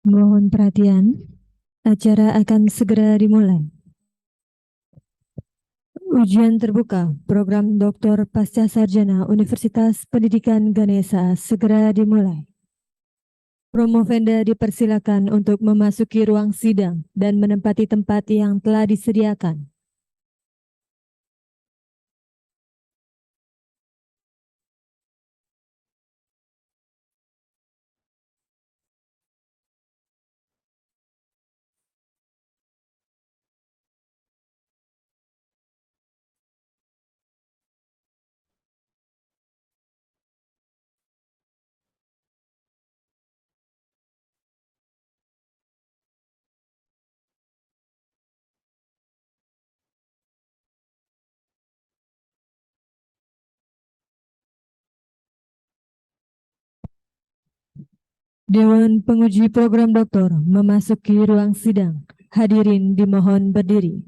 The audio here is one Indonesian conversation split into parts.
Mohon perhatian, acara akan segera dimulai. Ujian terbuka program Doktor Pasca Sarjana Universitas Pendidikan Ganesha segera dimulai. Promovenda dipersilakan untuk memasuki ruang sidang dan menempati tempat yang telah disediakan. Dewan Penguji Program Doktor memasuki ruang sidang. Hadirin dimohon berdiri.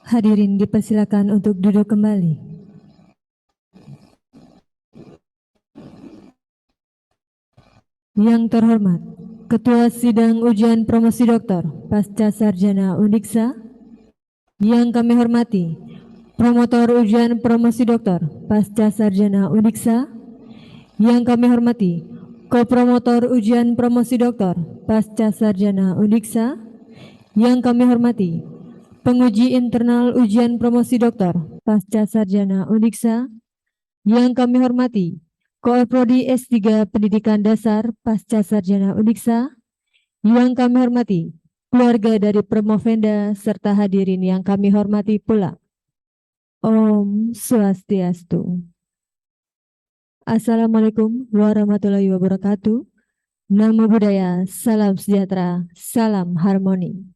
Hadirin dipersilakan untuk duduk kembali. Yang terhormat, Ketua Sidang Ujian Promosi Doktor Pasca Sarjana Undiksa. Yang kami hormati, Promotor Ujian Promosi Doktor Pasca Sarjana Undiksa. Yang kami hormati, Kopromotor Ujian Promosi Doktor Pasca Sarjana Undiksa. Yang kami hormati, Penguji Internal Ujian Promosi Doktor Pasca Sarjana Undiksa. Yang kami hormati, Koprodi S3 Pendidikan Dasar Pasca Sarjana Undiksa. Yang kami hormati, keluarga dari Promovenda serta hadirin yang kami hormati pula. Om Swastiastu. Assalamualaikum warahmatullahi wabarakatuh. Namo Buddhaya, salam sejahtera, salam harmoni.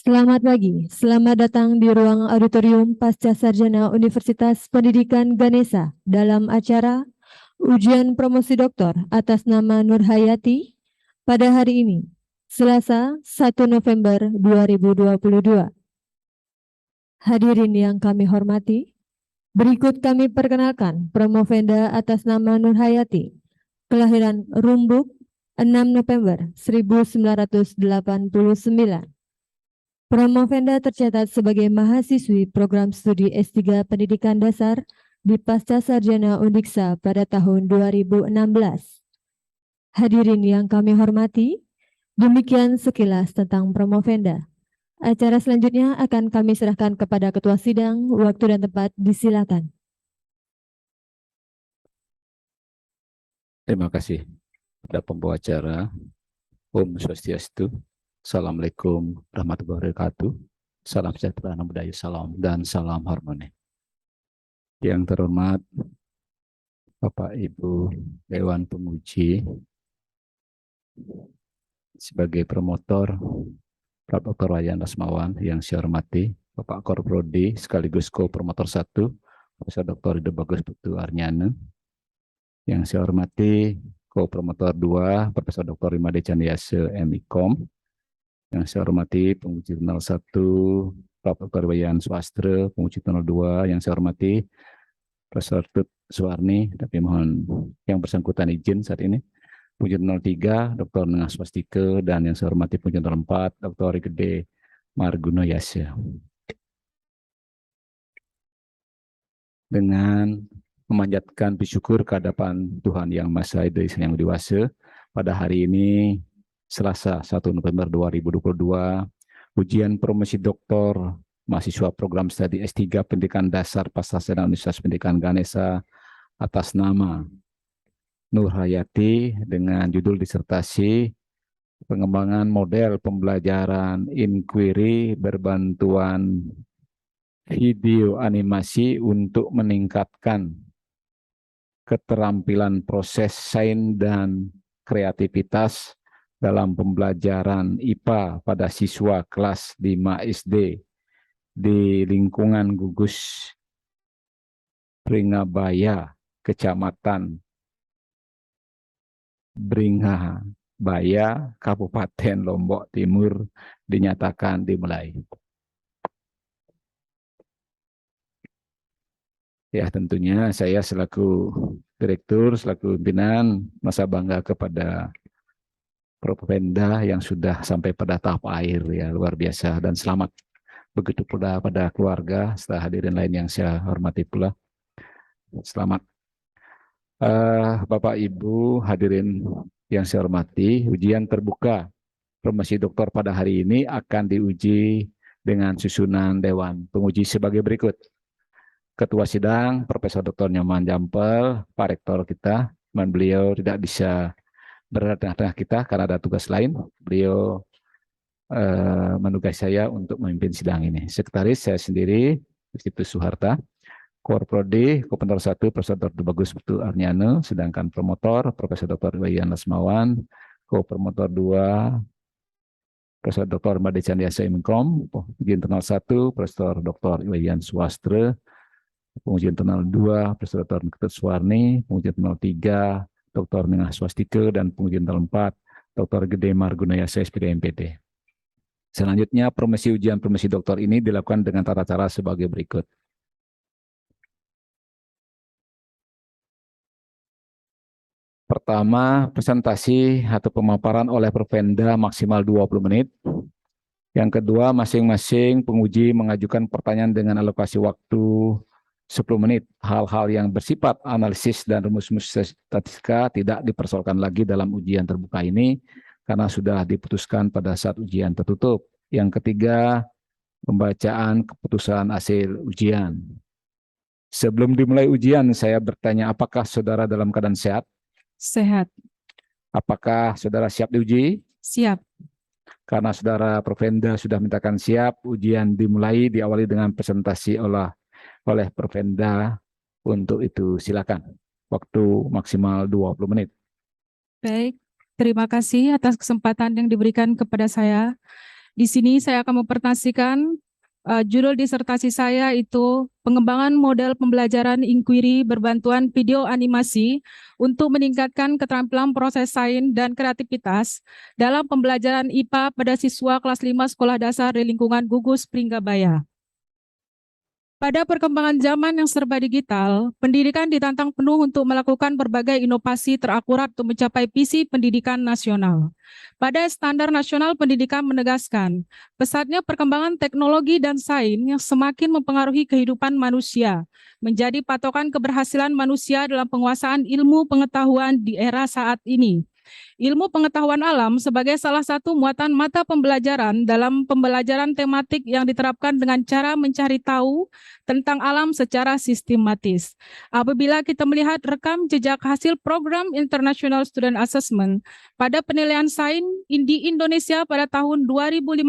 Selamat pagi, selamat datang di ruang auditorium Pasca Sarjana Universitas Pendidikan Ganesha dalam acara Ujian Promosi Doktor atas nama Nur Hayati pada hari ini, Selasa 1 November 2022. Hadirin yang kami hormati, berikut kami perkenalkan Promovenda atas nama Nur Hayati, kelahiran Rumbuk 6 November 1989. Promovenda tercatat sebagai mahasiswi program studi S3 Pendidikan Dasar di Pasca Sarjana Undiksa pada tahun 2016. Hadirin yang kami hormati, demikian sekilas tentang Promovenda. Acara selanjutnya akan kami serahkan kepada Ketua Sidang. Waktu dan tempat disilakan. Terima kasih kepada pembawa acara. Om Swastiastu. Assalamualaikum warahmatullahi wabarakatuh. Salam sejahtera, namo buddhaya, salam dan salam harmoni. Yang terhormat Bapak Ibu Dewan Penguji, sebagai promotor Bapak Dr. Wayan Rasmawan, yang saya hormati Bapak Korprodi sekaligus ko-promotor 1 Profesor Dr. Ridho Bagus Putu Arnyana, yang saya hormati ko-promotor 2 Profesor Dr. Rimade Chandiyase MIKOM, yang saya hormati penguji 01 Prof. Dr. Wayan Swastra, penguji 02, yang saya hormati Profesor Tut Suwarni, tapi mohon yang bersangkutan izin saat ini, penguji 03 Dr. Nengah Swastika, dan yang saya hormati penguji 04 Dr. Gede Marguno Yasya. Dengan memanjatkan bersyukur kehadapan Tuhan Yang Maha Esa Yang Dewasa, pada hari ini Selasa 1 November 2022, ujian promosi doktor mahasiswa program studi S3 Pendidikan Dasar Pasca Sarjana Universitas Pendidikan Ganesha atas nama Nur Hayati dengan judul disertasi pengembangan model pembelajaran inquiry berbantuan video animasi untuk meningkatkan keterampilan proses sains dan kreativitas dalam pembelajaran IPA pada siswa kelas 5 SD di lingkungan Gugus Pringabaya, Kecamatan Bringabaya, Kabupaten Lombok Timur dinyatakan dimulai. Ya, tentunya saya selaku direktur, selaku pimpinan merasa bangga kepada Propenda yang sudah sampai pada tahap akhir, ya, luar biasa, dan selamat. Begitu pula pada keluarga, setelah hadirin lain yang saya hormati pula, selamat. Bapak Ibu hadirin yang saya hormati, ujian terbuka promosi doktor pada hari ini akan diuji dengan susunan Dewan Penguji sebagai berikut. Ketua Sidang, Profesor Dr. Nyoman Jampel, Pak Rektor kita, dan beliau tidak bisa berada di tengah kita karena ada tugas lain. Beliau menugasi saya untuk memimpin sidang ini. Sekretaris saya sendiri, Institut Soeharta. Korprodi, Koordinator 1, Profesor Dr. Bagus Putu Arnyano, sedangkan promotor, Profesor Dr. Wayan Lasmawan, Kopromotor 2, Profesor Dr. Made Candiasa Imkom, Penguji Internal 1, Profesor Dr. Wayan Swastra, Penguji Internal 2, Profesor Dr. Ketut Suwarni, Penguji Internal 3, Dr. Nengah Swastike, dan Penguji Internal 4, Dr. Gede Margunayasa, SPD MPD. Selanjutnya, ujian promosi doktor ini dilakukan dengan tata cara sebagai berikut. Pertama, presentasi atau pemaparan oleh Propenda maksimal 20 menit. Yang kedua, masing-masing penguji mengajukan pertanyaan dengan alokasi waktu 10 menit. Hal-hal yang bersifat analisis dan rumus-rumus statistika tidak dipersoalkan lagi dalam ujian terbuka ini karena sudah diputuskan pada saat ujian tertutup. Yang ketiga, pembacaan keputusan hasil ujian. Sebelum dimulai ujian, saya bertanya, apakah saudara dalam keadaan sehat? Sehat. Apakah saudara siap diuji? Siap. Karena saudara Propenda sudah mintakan siap, ujian dimulai diawali dengan presentasi oleh Propenda. Untuk itu silakan. Waktu maksimal 20 menit. Baik, terima kasih atas kesempatan yang diberikan kepada saya. Di sini saya akan mempresentasikan judul disertasi saya itu pengembangan model pembelajaran inquiry berbantuan video animasi untuk meningkatkan keterampilan proses sains dan kreativitas dalam pembelajaran IPA pada siswa kelas 5 sekolah dasar di lingkungan Gugus Pringgabaya. Pada perkembangan zaman yang serba digital, pendidikan ditantang penuh untuk melakukan berbagai inovasi terakurat untuk mencapai visi pendidikan nasional. Pada standar nasional pendidikan menegaskan, pesatnya perkembangan teknologi dan sains yang semakin mempengaruhi kehidupan manusia, menjadi patokan keberhasilan manusia dalam penguasaan ilmu pengetahuan di era saat ini. Ilmu pengetahuan alam sebagai salah satu muatan mata pembelajaran dalam pembelajaran tematik yang diterapkan dengan cara mencari tahu tentang alam secara sistematis. Apabila kita melihat rekam jejak hasil program International Student Assessment pada penilaian sains di Indonesia pada tahun 2015,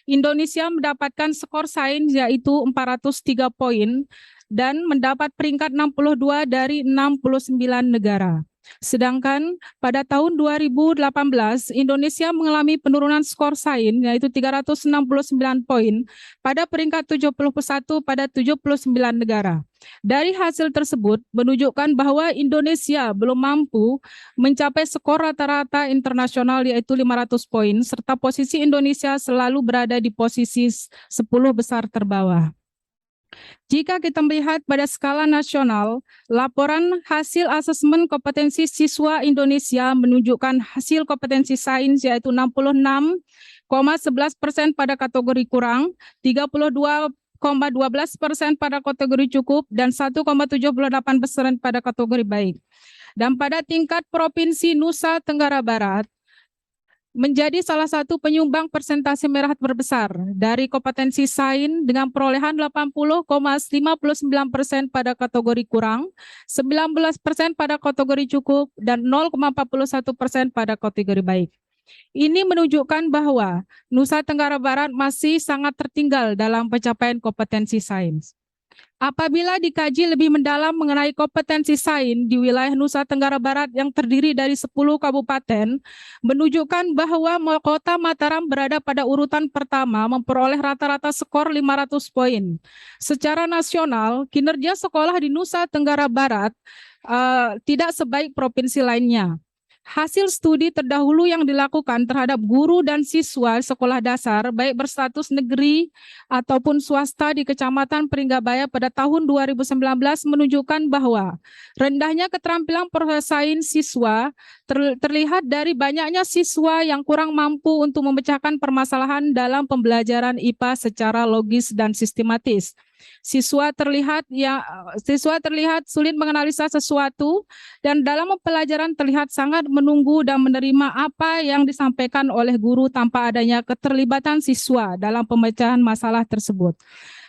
Indonesia mendapatkan skor sains yaitu 403 poin dan mendapat peringkat 62 dari 69 negara. Sedangkan pada tahun 2018, Indonesia mengalami penurunan skor sains yaitu 369 poin pada peringkat 71 pada 79 negara. Dari hasil tersebut menunjukkan bahwa Indonesia belum mampu mencapai skor rata-rata internasional yaitu 500 poin serta posisi Indonesia selalu berada di posisi 10 besar terbawah. Jika kita melihat pada skala nasional, laporan hasil asesmen kompetensi siswa Indonesia menunjukkan hasil kompetensi sains yaitu 66,11% pada kategori kurang, 32,12% pada kategori cukup, dan 1,78% pada kategori baik. Dan pada tingkat Provinsi Nusa Tenggara Barat, menjadi salah satu penyumbang persentase merah terbesar dari kompetensi sains dengan perolehan 80,59% pada kategori kurang, 19% pada kategori cukup, dan 0,41% pada kategori baik. Ini menunjukkan bahwa Nusa Tenggara Barat masih sangat tertinggal dalam pencapaian kompetensi sains. Apabila dikaji lebih mendalam mengenai kompetensi sains di wilayah Nusa Tenggara Barat yang terdiri dari 10 kabupaten, menunjukkan bahwa Kota Mataram berada pada urutan pertama memperoleh rata-rata skor 500 poin. Secara nasional, kinerja sekolah di Nusa Tenggara Barat tidak sebaik provinsi lainnya. Hasil studi terdahulu yang dilakukan terhadap guru dan siswa sekolah dasar, baik berstatus negeri ataupun swasta di Kecamatan Pringgabaya pada tahun 2019 menunjukkan bahwa rendahnya keterampilan proses sains siswa terlihat dari banyaknya siswa yang kurang mampu untuk memecahkan permasalahan dalam pembelajaran IPA secara logis dan sistematis. Siswa terlihat sulit menganalisa sesuatu dan dalam pelajaran terlihat sangat menunggu dan menerima apa yang disampaikan oleh guru tanpa adanya keterlibatan siswa dalam pemecahan masalah tersebut.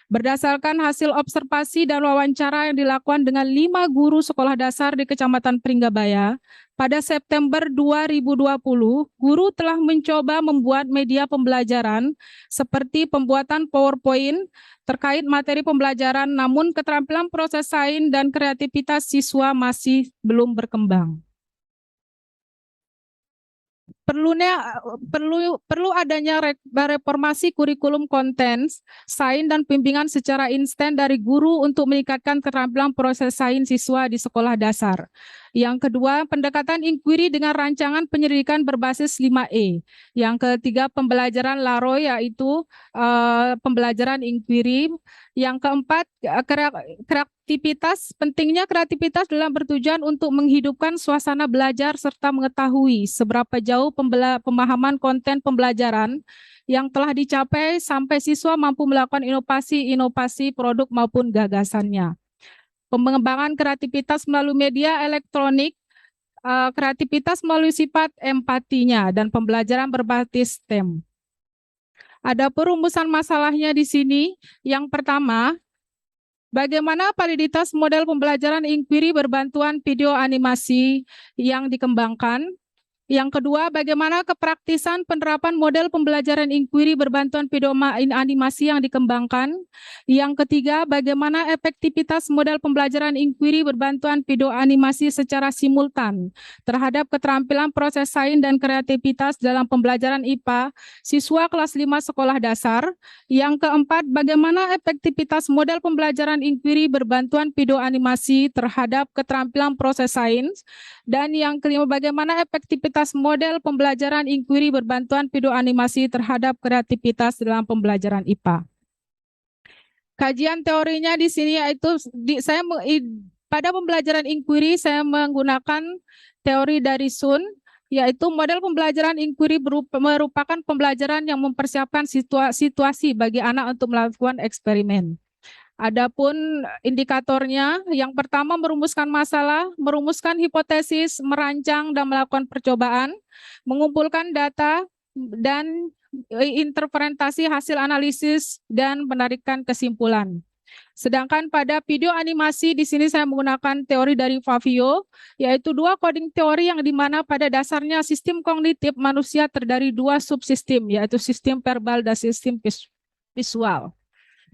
Berdasarkan hasil observasi dan wawancara yang dilakukan dengan 5 guru sekolah dasar di Kecamatan Pringgabaya, pada September 2020, guru telah mencoba membuat media pembelajaran seperti pembuatan PowerPoint terkait materi pembelajaran, namun keterampilan proses sains dan kreativitas siswa masih belum berkembang. Perlu adanya reformasi kurikulum konten, sains dan bimbingan secara instan dari guru untuk meningkatkan keterampilan proses sains siswa di sekolah dasar. Yang kedua, pendekatan inquiry dengan rancangan penyelidikan berbasis 5E. Yang ketiga, pembelajaran LARO yaitu pembelajaran inquiry. Yang keempat, kreativitas, pentingnya kreativitas dalam bertujuan untuk menghidupkan suasana belajar serta mengetahui seberapa jauh pemahaman konten pembelajaran yang telah dicapai sampai siswa mampu melakukan inovasi produk maupun gagasannya. Pengembangan kreativitas melalui media elektronik, kreativitas melalui sifat empatinya, dan pembelajaran berbasis STEM. Ada perumusan masalahnya di sini. Yang pertama, bagaimana validitas model pembelajaran inquiry berbantuan video animasi yang dikembangkan? Yang kedua, bagaimana kepraktisan penerapan model pembelajaran inquiry berbantuan video animasi yang dikembangkan? Yang ketiga, bagaimana efektivitas model pembelajaran inquiry berbantuan video animasi secara simultan terhadap keterampilan proses sains dan kreativitas dalam pembelajaran IPA siswa kelas 5 sekolah dasar? Yang keempat, bagaimana efektivitas model pembelajaran inquiry berbantuan video animasi terhadap keterampilan proses sains? Dan yang kelima, bagaimana efektivitas model pembelajaran inquiry berbantuan video animasi terhadap kreativitas dalam pembelajaran IPA. Kajian teorinya di sini yaitu pada pembelajaran inquiry saya menggunakan teori dari Sun, yaitu model pembelajaran inquiry merupakan pembelajaran yang mempersiapkan situasi bagi anak untuk melakukan eksperimen. Adapun indikatornya, yang pertama merumuskan masalah, merumuskan hipotesis, merancang dan melakukan percobaan, mengumpulkan data dan interpretasi hasil analisis dan menarikkan kesimpulan. Sedangkan pada video animasi di sini saya menggunakan teori dari Fabio, yaitu 2 coding teori yang dimana pada dasarnya sistem kognitif manusia terdiri 2 subsistem, yaitu sistem verbal dan sistem visual.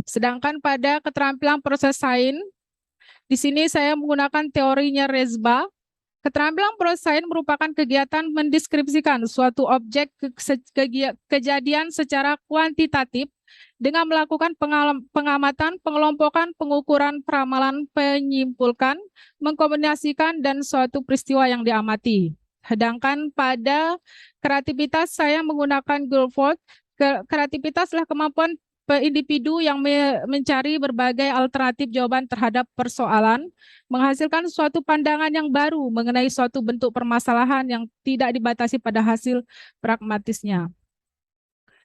Sedangkan pada keterampilan proses sains, di sini saya menggunakan teorinya Rezba. Keterampilan proses sains merupakan kegiatan mendeskripsikan suatu objek kejadian secara kuantitatif dengan melakukan pengamatan, pengelompokan, pengukuran, peramalan, penyimpulkan, mengkombinasikan, dan suatu peristiwa yang diamati. Sedangkan pada kreativitas saya menggunakan Guilford. Kreativitas adalah kemampuan individu yang mencari berbagai alternatif jawaban terhadap persoalan, menghasilkan suatu pandangan yang baru mengenai suatu bentuk permasalahan yang tidak dibatasi pada hasil pragmatisnya.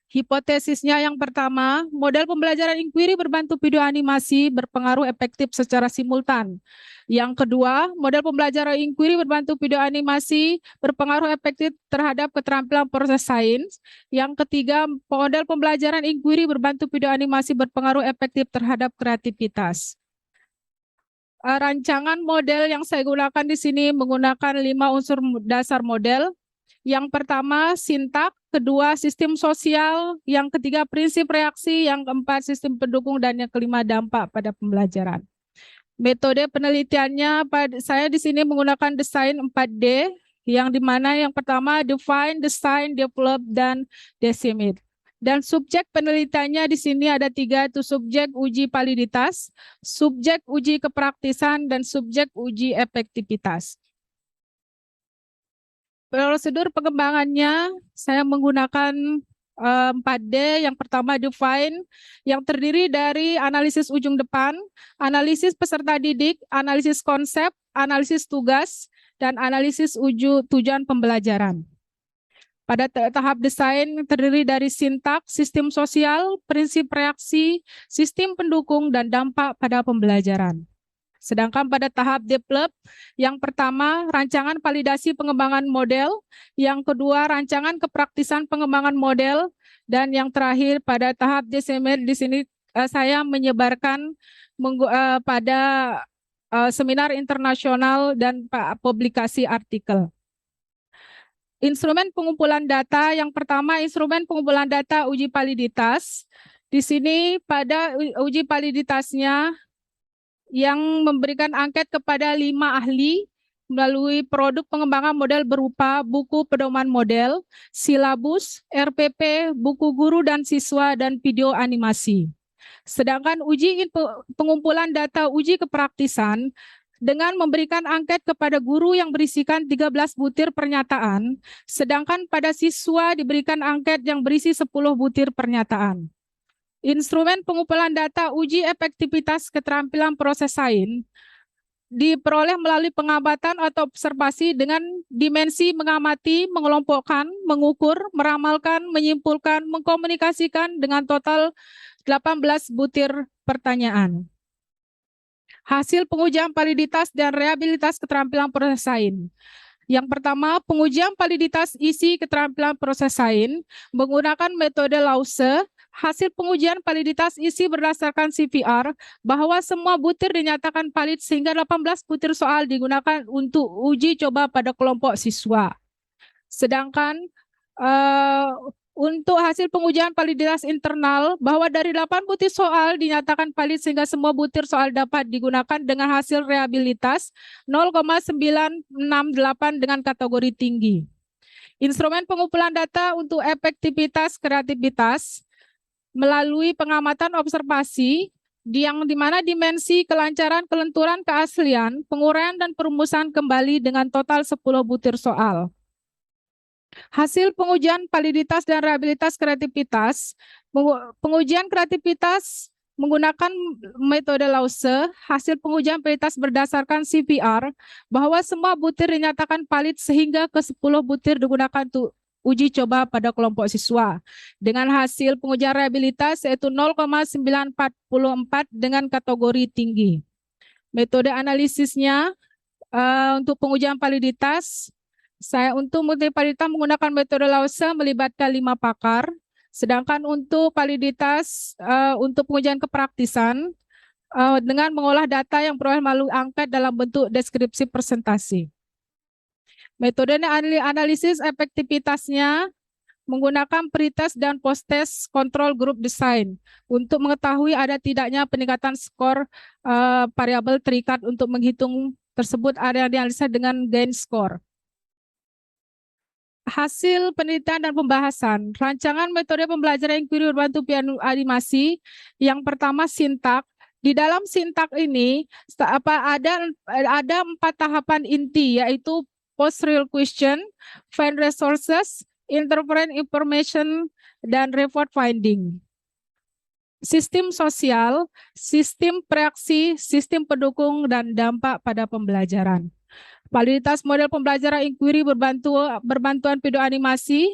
Hipotesisnya yang pertama, model pembelajaran inquiry berbantu video animasi berpengaruh efektif secara simultan. Yang kedua, model pembelajaran inquiry berbantu video animasi berpengaruh efektif terhadap keterampilan proses sains. Yang ketiga, model pembelajaran inquiry berbantu video animasi berpengaruh efektif terhadap kreativitas. Rancangan model yang saya gunakan di sini menggunakan 5 unsur dasar model. Yang pertama sintak, kedua sistem sosial, yang ketiga prinsip reaksi, yang keempat sistem pendukung, dan yang kelima dampak pada pembelajaran. Metode penelitiannya saya di sini menggunakan desain 4D, yang dimana yang pertama define, design, develop, dan decimate. Dan subjek penelitiannya di sini ada 3, itu subjek uji validitas, subjek uji kepraktisan, dan subjek uji efektivitas. Prosedur pengembangannya saya menggunakan 4D. Yang pertama define, yang terdiri dari analisis ujung depan, analisis peserta didik, analisis konsep, analisis tugas, dan analisis tujuan pembelajaran. Pada tahap desain terdiri dari sintak, sistem sosial, prinsip reaksi, sistem pendukung, dan dampak pada pembelajaran. Sedangkan pada tahap develop, yang pertama rancangan validasi pengembangan model, yang kedua rancangan kepraktisan pengembangan model, dan yang terakhir pada tahap decimate di sini saya menyebarkan pada seminar internasional dan publikasi artikel. Instrumen pengumpulan data, yang pertama instrumen pengumpulan data uji validitas. Di sini pada uji validitasnya yang memberikan angket kepada 5 ahli melalui produk pengembangan model berupa buku pedoman model, silabus, RPP, buku guru dan siswa, dan video animasi. Sedangkan uji pengumpulan data uji kepraktisan dengan memberikan angket kepada guru yang berisikan 13 butir pernyataan, sedangkan pada siswa diberikan angket yang berisi 10 butir pernyataan. Instrumen pengumpulan data uji efektivitas keterampilan proses sains diperoleh melalui pengamatan atau observasi dengan dimensi mengamati, mengelompokkan, mengukur, meramalkan, menyimpulkan, mengkomunikasikan dengan total 18 butir pertanyaan. Hasil pengujian validitas dan rehabilitas keterampilan proses sains. Yang pertama, pengujian validitas isi keterampilan proses sains menggunakan metode Lause. Hasil pengujian validitas isi berdasarkan CVR bahwa semua butir dinyatakan valid sehingga 18 butir soal digunakan untuk uji coba pada kelompok siswa. Sedangkan untuk hasil pengujian validitas internal bahwa dari 8 butir soal dinyatakan valid sehingga semua butir soal dapat digunakan dengan hasil rehabilitas 0,968 dengan kategori tinggi. Instrumen pengumpulan data untuk efektivitas kreativitas melalui pengamatan observasi yang dimana dimensi kelancaran, kelenturan, keaslian, penguraian, dan perumusan kembali dengan total 10 butir soal. Hasil pengujian validitas dan rehabilitas kreativitas, pengujian kreativitas menggunakan metode Lause, hasil pengujian validitas berdasarkan CVR, bahwa semua butir dinyatakan valid sehingga ke 10 butir digunakan untuk uji coba pada kelompok siswa. Dengan hasil pengujian rehabilitas yaitu 0,944 dengan kategori tinggi. Metode analisisnya untuk pengujian validitas, saya untuk validitas menggunakan metode Lause melibatkan 5 pakar. Sedangkan untuk validitas untuk pengujian kepraktisan dengan mengolah data yang peroleh melalui angket dalam bentuk deskripsi presentasi. Metode analisis efektivitasnya menggunakan pretest dan post-test control group design untuk mengetahui ada tidaknya peningkatan skor variabel terikat untuk menghitung tersebut ada dianalisa dengan gain score. Hasil penelitian dan pembahasan, rancangan metode pembelajaran inquiry berbantu piano animasi. Yang pertama sintak. Di dalam sintak ini ada 4 tahapan inti, yaitu post real question, find resources, interpret information, dan report finding. Sistem sosial, sistem reaksi, sistem pendukung, dan dampak pada pembelajaran. Validitas model pembelajaran inquiry berbantuan video animasi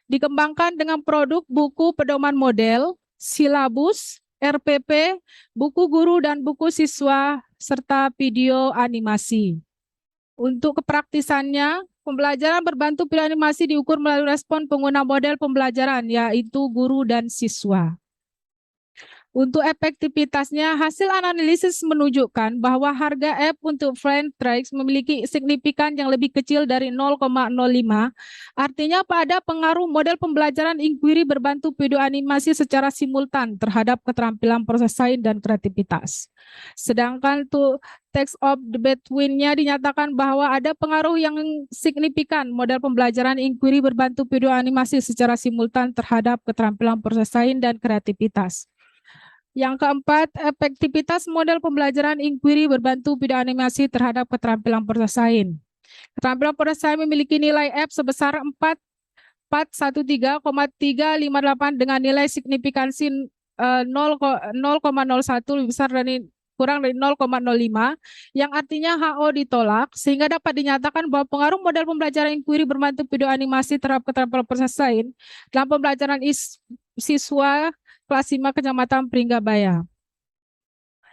dikembangkan dengan produk buku pedoman model, silabus, RPP, buku guru dan buku siswa, serta video animasi. Untuk kepraktisannya, pembelajaran berbantu video animasi diukur melalui respon pengguna model pembelajaran, yaitu guru dan siswa. Untuk efektivitasnya, hasil analisis menunjukkan bahwa harga app untuk Friendtrax memiliki signifikan yang lebih kecil dari 0,05. Artinya pada pengaruh model pembelajaran inquiry berbantu video animasi secara simultan terhadap keterampilan proses sains dan kreativitas. Sedangkan untuk text of the between-nya dinyatakan bahwa ada pengaruh yang signifikan model pembelajaran inquiry berbantu video animasi secara simultan terhadap keterampilan proses sains dan kreativitas. Yang keempat, efektivitas model pembelajaran inquiry berbantu video animasi terhadap keterampilan proses sains. Keterampilan proses sains memiliki nilai F sebesar 413,358 dengan nilai signifikansi 0,01 lebih besar dari kurang dari 0,05 yang artinya HO ditolak sehingga dapat dinyatakan bahwa pengaruh model pembelajaran inquiry berbantu video animasi terhadap keterampilan proses sains dalam pembelajaran siswa kelas 5 Kecamatan Pringgabaya.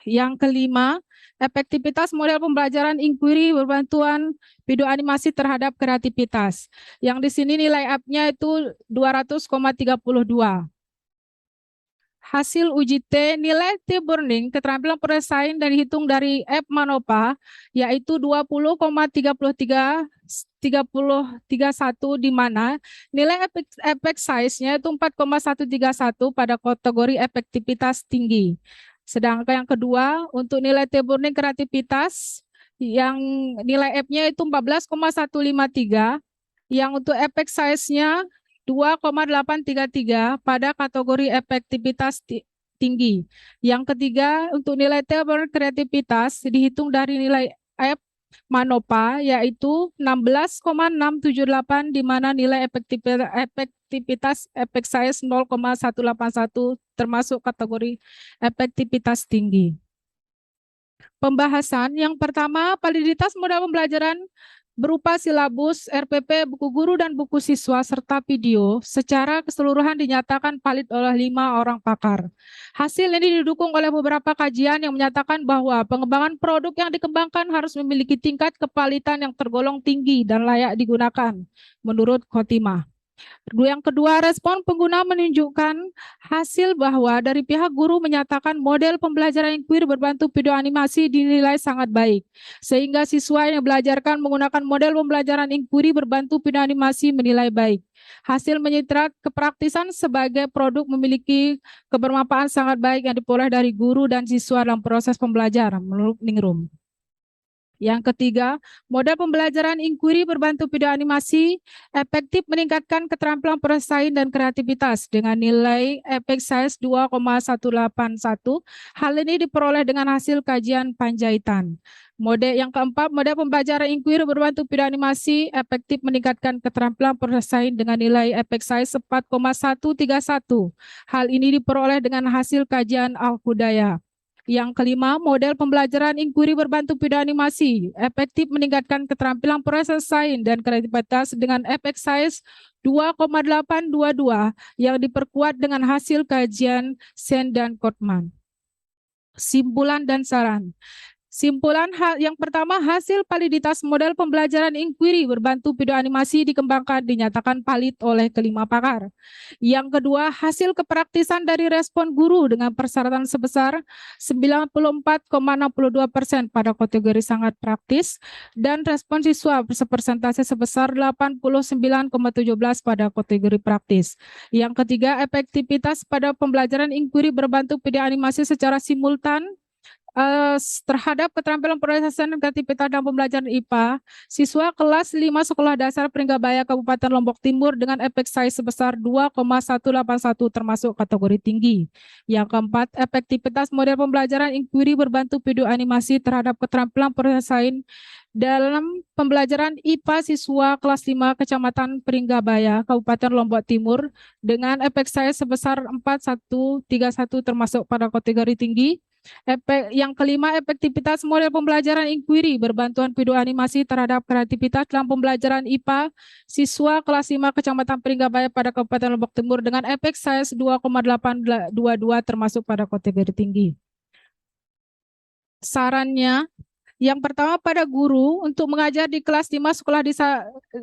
Yang kelima, efektivitas model pembelajaran inquiry berbantuan video animasi terhadap kreativitas. Yang di sini nilai F-nya itu 200,32. Hasil uji T, nilai T burning keterampilan proses sains dan dihitung dari F MANOPA yaitu 20,3331 di mana nilai efek size-nya itu 4,131 pada kategori efektivitas tinggi. Sedangkan yang kedua untuk nilai T burning kreativitas yang nilai F-nya itu 14,153 yang untuk efek size-nya 2,833 pada kategori efektivitas tinggi. Yang ketiga, untuk nilai T kreativitas dihitung dari nilai F MANOPA yaitu 16,678 di mana nilai efektivitas efek size 0,181 termasuk kategori efektivitas tinggi. Pembahasan yang pertama, validitas modal pembelajaran berupa silabus, RPP, buku guru, dan buku siswa, serta video secara keseluruhan dinyatakan valid oleh 5 orang pakar. Hasil ini didukung oleh beberapa kajian yang menyatakan bahwa pengembangan produk yang dikembangkan harus memiliki tingkat kevalitan yang tergolong tinggi dan layak digunakan, menurut Khotimah. Yang kedua, respon pengguna menunjukkan hasil bahwa dari pihak guru menyatakan model pembelajaran inquiry berbantu video animasi dinilai sangat baik, sehingga siswa yang belajarkan menggunakan model pembelajaran inquiry berbantu video animasi menilai baik. Hasil menyitrat kepraktisan sebagai produk memiliki kebermanfaatan sangat baik yang diperoleh dari guru dan siswa dalam proses pembelajaran, menurut Ningrum. Yang ketiga, model pembelajaran inquiry berbantu video animasi efektif meningkatkan keterampilan proses sains dan kreativitas dengan nilai efek size 2,181. Hal ini diperoleh dengan hasil kajian Panjaitan. Yang keempat, model pembelajaran inquiry berbantu video animasi efektif meningkatkan keterampilan proses sains dengan nilai efek size 4,131. Hal ini diperoleh dengan hasil kajian Al-Hudaya. Yang kelima, model pembelajaran inquiry berbantu video animasi efektif meningkatkan keterampilan proses sains dan kreativitas dengan efek size 2,822 yang diperkuat dengan hasil kajian Sen dan Kotman. Simpulan dan saran. Simpulan yang pertama, hasil validitas model pembelajaran inquiry berbantu video animasi dikembangkan dinyatakan valid oleh kelima pakar. Yang kedua, hasil kepraktisan dari respon guru dengan persyaratan sebesar 94,62% pada kategori sangat praktis dan respon siswa persentase sebesar 89,17 pada kategori praktis. Yang ketiga, efektivitas pada pembelajaran inquiry berbantu video animasi secara simultan terhadap keterampilan proses dan kreativitas dalam pembelajaran IPA, siswa kelas 5 Sekolah Dasar Pringgabaya Kabupaten Lombok Timur dengan efek size sebesar 2,181 termasuk kategori tinggi. Yang keempat, efektivitas model pembelajaran inquiry berbantu video animasi terhadap keterampilan proses sains dalam pembelajaran IPA siswa kelas 5 Kecamatan Pringgabaya Kabupaten Lombok Timur dengan efek size sebesar 4131 termasuk pada kategori tinggi. Yang kelima, efektivitas model pembelajaran inquiry berbantuan video animasi terhadap kreativitas dalam pembelajaran IPA siswa kelas 5 Kecamatan Pringgabaya pada Kabupaten Lombok Timur dengan efek size 2,822 termasuk pada kategori tinggi. Sarannya, Yang pertama, pada guru untuk mengajar di kelas 5 sekolah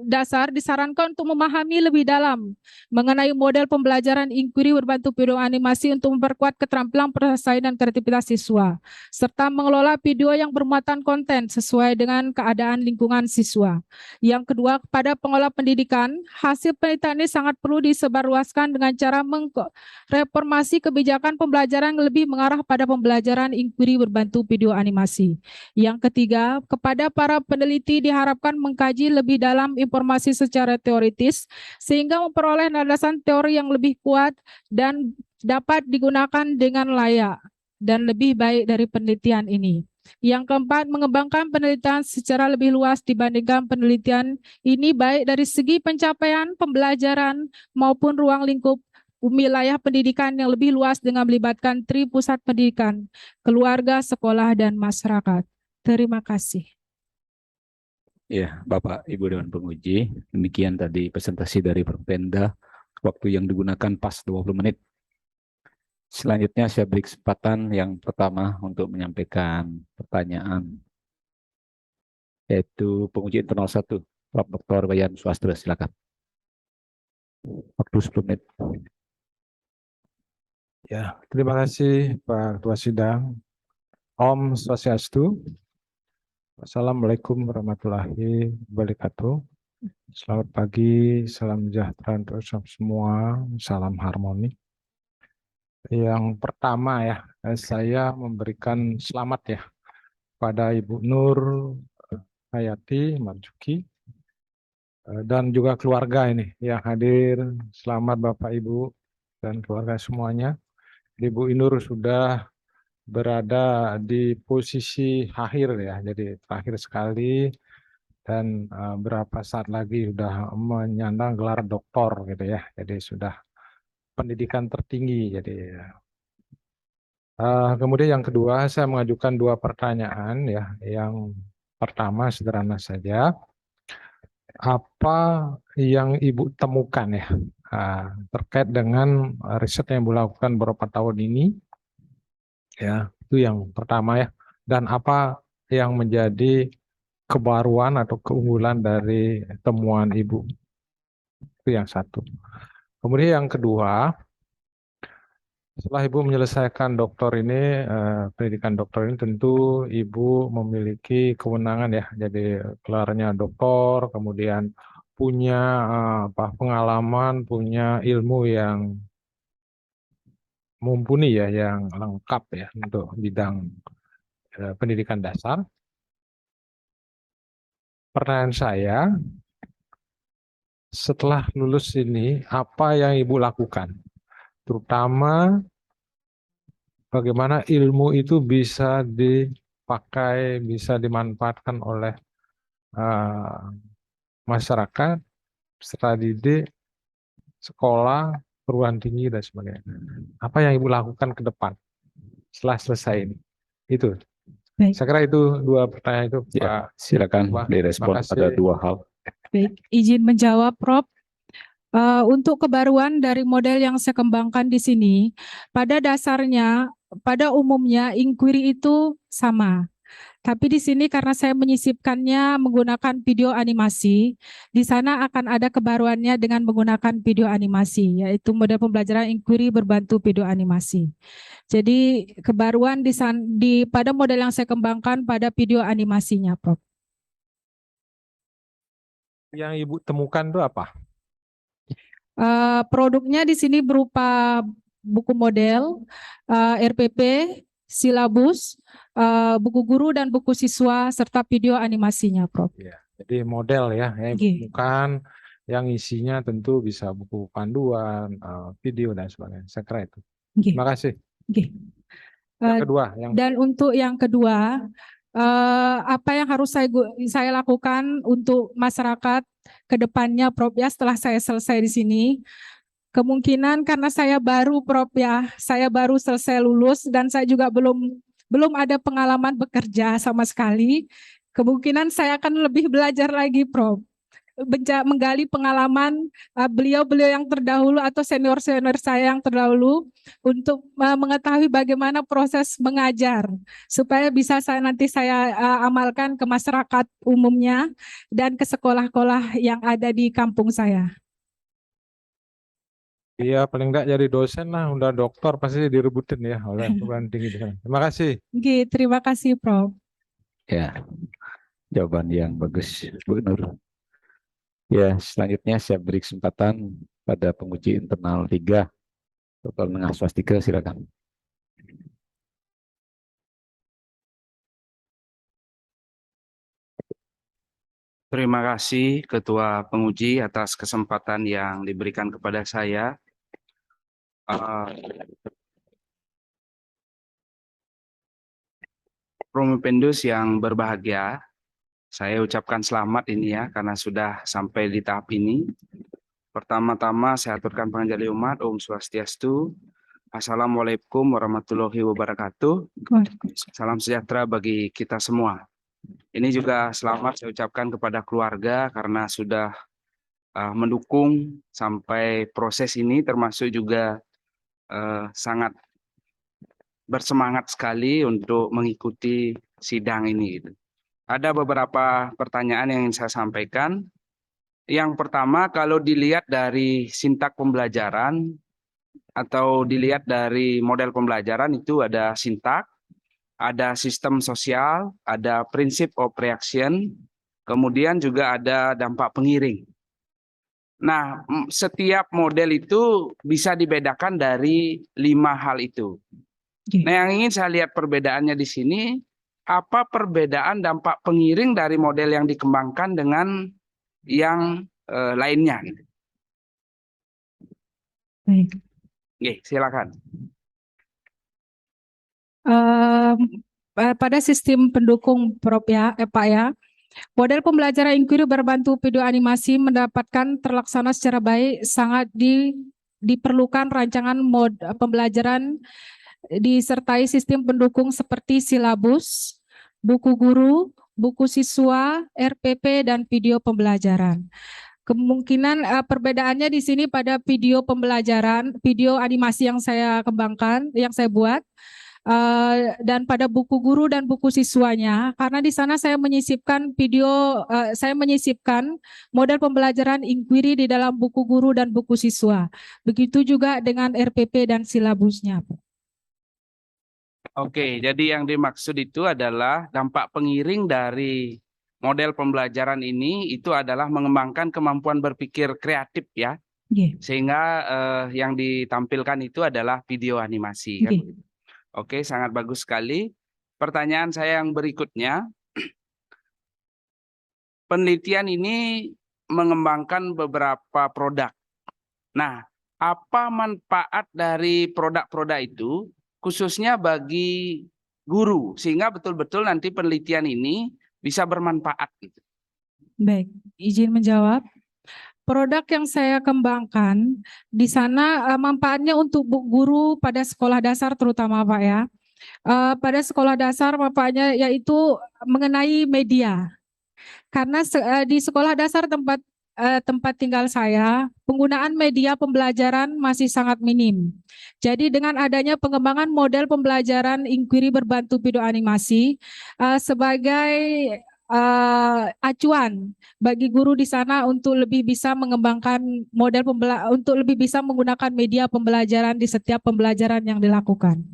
dasar disarankan untuk memahami lebih dalam mengenai model pembelajaran inquiry berbantu video animasi untuk memperkuat keterampilan penyelesaian dan kreativitas siswa, serta mengelola video yang bermuatan konten sesuai dengan keadaan lingkungan siswa. Yang kedua, kepada pengelola pendidikan, hasil penelitian ini sangat perlu disebarluaskan dengan cara reformasi kebijakan pembelajaran yang lebih mengarah pada pembelajaran inquiry berbantu video animasi. Yang ketiga, kepada para peneliti diharapkan mengkaji lebih dalam informasi secara teoritis sehingga memperoleh landasan teori yang lebih kuat dan dapat digunakan dengan layak dan lebih baik dari penelitian ini. Yang keempat, mengembangkan penelitian secara lebih luas dibandingkan penelitian ini baik dari segi pencapaian pembelajaran maupun ruang lingkup wilayah pendidikan yang lebih luas dengan melibatkan pusat pendidikan, keluarga, sekolah, dan masyarakat. Terima kasih. Ya, Bapak, Ibu Dewan Penguji, demikian tadi presentasi dari Perpenda, waktu yang digunakan pas 20 menit. Selanjutnya saya beri kesempatan yang pertama untuk menyampaikan pertanyaan, yaitu penguji internal 1, Prof. Dr. Wayan Swastra, silakan. Waktu 10 menit. Ya, terima kasih Pak Ketua Sidang. Om Swastiastu. Assalamualaikum warahmatullahi wabarakatuh. Selamat pagi, salam sejahtera untuk semua, salam harmoni. Yang pertama ya, saya memberikan selamat ya pada Ibu Nur Hayati Marzuki dan juga keluarga ini yang hadir. Selamat Bapak Ibu dan keluarga semuanya. Ibu Nur sudah berada di posisi akhir ya, jadi terakhir sekali dan berapa saat lagi sudah menyandang gelar doktor gitu ya, jadi sudah pendidikan tertinggi. Jadi kemudian yang kedua, saya mengajukan 2 pertanyaan ya. Yang pertama sederhana saja, apa yang Ibu temukan ya terkait dengan riset yang Ibu lakukan beberapa tahun ini? Ya, itu yang pertama ya. Dan apa yang menjadi kebaruan atau keunggulan dari temuan Ibu? Itu yang satu. Kemudian yang kedua, setelah Ibu menyelesaikan doktor ini, pendidikan doktor ini, tentu Ibu memiliki kewenangan ya. Jadi gelarnya doktor, kemudian punya pengalaman, punya ilmu yang mumpuni ya, yang lengkap ya untuk bidang pendidikan dasar. Pertanyaan saya, setelah lulus ini, apa yang Ibu lakukan? Terutama bagaimana ilmu itu bisa dipakai, bisa dimanfaatkan oleh masyarakat, peserta didik, sekolah, perguruan tinggi, dan sebagainya. Apa yang Ibu lakukan ke depan setelah selesai ini? Itu. Baik. Saya kira itu 2 pertanyaan itu, Ya, Pak. silakan direspon. Ada 2 hal. Baik, izin menjawab, Prof. Untuk kebaruan dari model yang saya kembangkan di sini, pada dasarnya, pada umumnya inquiry itu sama. Tapi di sini karena saya menyisipkannya menggunakan video animasi, di sana akan ada kebaruannya dengan menggunakan video animasi, yaitu model pembelajaran inquiry berbantu video animasi. Jadi kebaruan pada model yang saya kembangkan pada video animasinya, Prof. Yang Ibu temukan itu apa? Produknya di sini berupa buku model, RPP, silabus, buku guru dan buku siswa serta video animasinya, Prof. Ya, jadi model ya, bukan yang isinya tentu bisa buku panduan, video dan sebagainya. Saya kira itu. Terima kasih. Yang kedua, dan untuk yang kedua, apa yang harus saya lakukan untuk masyarakat ke depannya, Prof, ya, setelah saya selesai di sini? Kemungkinan karena saya baru, Prof, ya, saya baru selesai lulus dan saya juga belum ada pengalaman bekerja sama sekali. Kemungkinan saya akan lebih belajar lagi, Prof. menggali pengalaman beliau-beliau yang terdahulu atau senior-senior saya yang terdahulu untuk mengetahui bagaimana proses mengajar supaya bisa nanti saya amalkan ke masyarakat umumnya dan ke sekolah-sekolah yang ada di kampung saya. Iya, paling enggak jadi dosen lah, udah doktor pasti direbutin ya oleh perguruan tinggi di sana. Terima kasih. Oke, terima kasih Prof. Ya, jawaban yang bagus, Bu Nur. Ya, selanjutnya saya beri kesempatan pada penguji internal 3, Dr. Nengah Swastika, silakan. Terima kasih Ketua Penguji atas kesempatan yang diberikan kepada saya. Promopendus yang berbahagia, saya ucapkan selamat ini ya karena sudah sampai di tahap ini. Pertama-tama saya aturkan panjali umat, Om Swastiastu, Assalamualaikum warahmatullahi wabarakatuh. Salam sejahtera bagi kita semua. Ini juga selamat saya ucapkan kepada keluarga karena sudah mendukung sampai proses ini, termasuk juga sangat bersemangat sekali untuk mengikuti sidang ini. Ada beberapa pertanyaan yang ingin saya sampaikan. Yang pertama, kalau dilihat dari sintak pembelajaran atau dilihat dari model pembelajaran itu ada sintak, ada sistem sosial, ada prinsip of reaction, kemudian juga ada dampak pengiring. Nah, setiap model itu bisa dibedakan dari 5 hal itu. Nah, yang ingin saya lihat perbedaannya di sini, apa perbedaan dampak pengiring dari model yang dikembangkan dengan yang lainnya? Baik. Oke, silakan. Pada sistem pendukung Prof ya, Pak ya, model pembelajaran inquiry berbantu video animasi mendapatkan terlaksana secara baik, sangat diperlukan rancangan pembelajaran disertai sistem pendukung seperti silabus, buku guru, buku siswa, RPP, dan video pembelajaran. Kemungkinan perbedaannya di sini pada video pembelajaran, video animasi yang saya kembangkan, yang saya buat, dan pada buku guru dan buku siswanya, karena di sana saya menyisipkan saya menyisipkan model pembelajaran inquiry di dalam buku guru dan buku siswa. Begitu juga dengan RPP dan silabusnya. Oke, jadi yang dimaksud itu adalah dampak pengiring dari model pembelajaran ini itu adalah mengembangkan kemampuan berpikir kreatif ya. Sehingga yang ditampilkan itu adalah video animasi. Kan? Oke, sangat bagus sekali. Pertanyaan saya yang berikutnya, penelitian ini mengembangkan beberapa produk. Nah, apa manfaat dari produk-produk itu, khususnya bagi guru, sehingga betul-betul nanti penelitian ini bisa bermanfaat. Baik, izin menjawab. Produk yang saya kembangkan di sana manfaatnya untuk guru pada sekolah dasar terutama Pak ya. Pada sekolah dasar manfaatnya yaitu mengenai media. Karena di sekolah dasar tempat tinggal saya, penggunaan media pembelajaran masih sangat minim. Jadi dengan adanya pengembangan model pembelajaran inquiry berbantu video animasi sebagai acuan bagi guru di sana untuk lebih bisa mengembangkan model untuk lebih bisa menggunakan media pembelajaran di setiap pembelajaran yang dilakukan.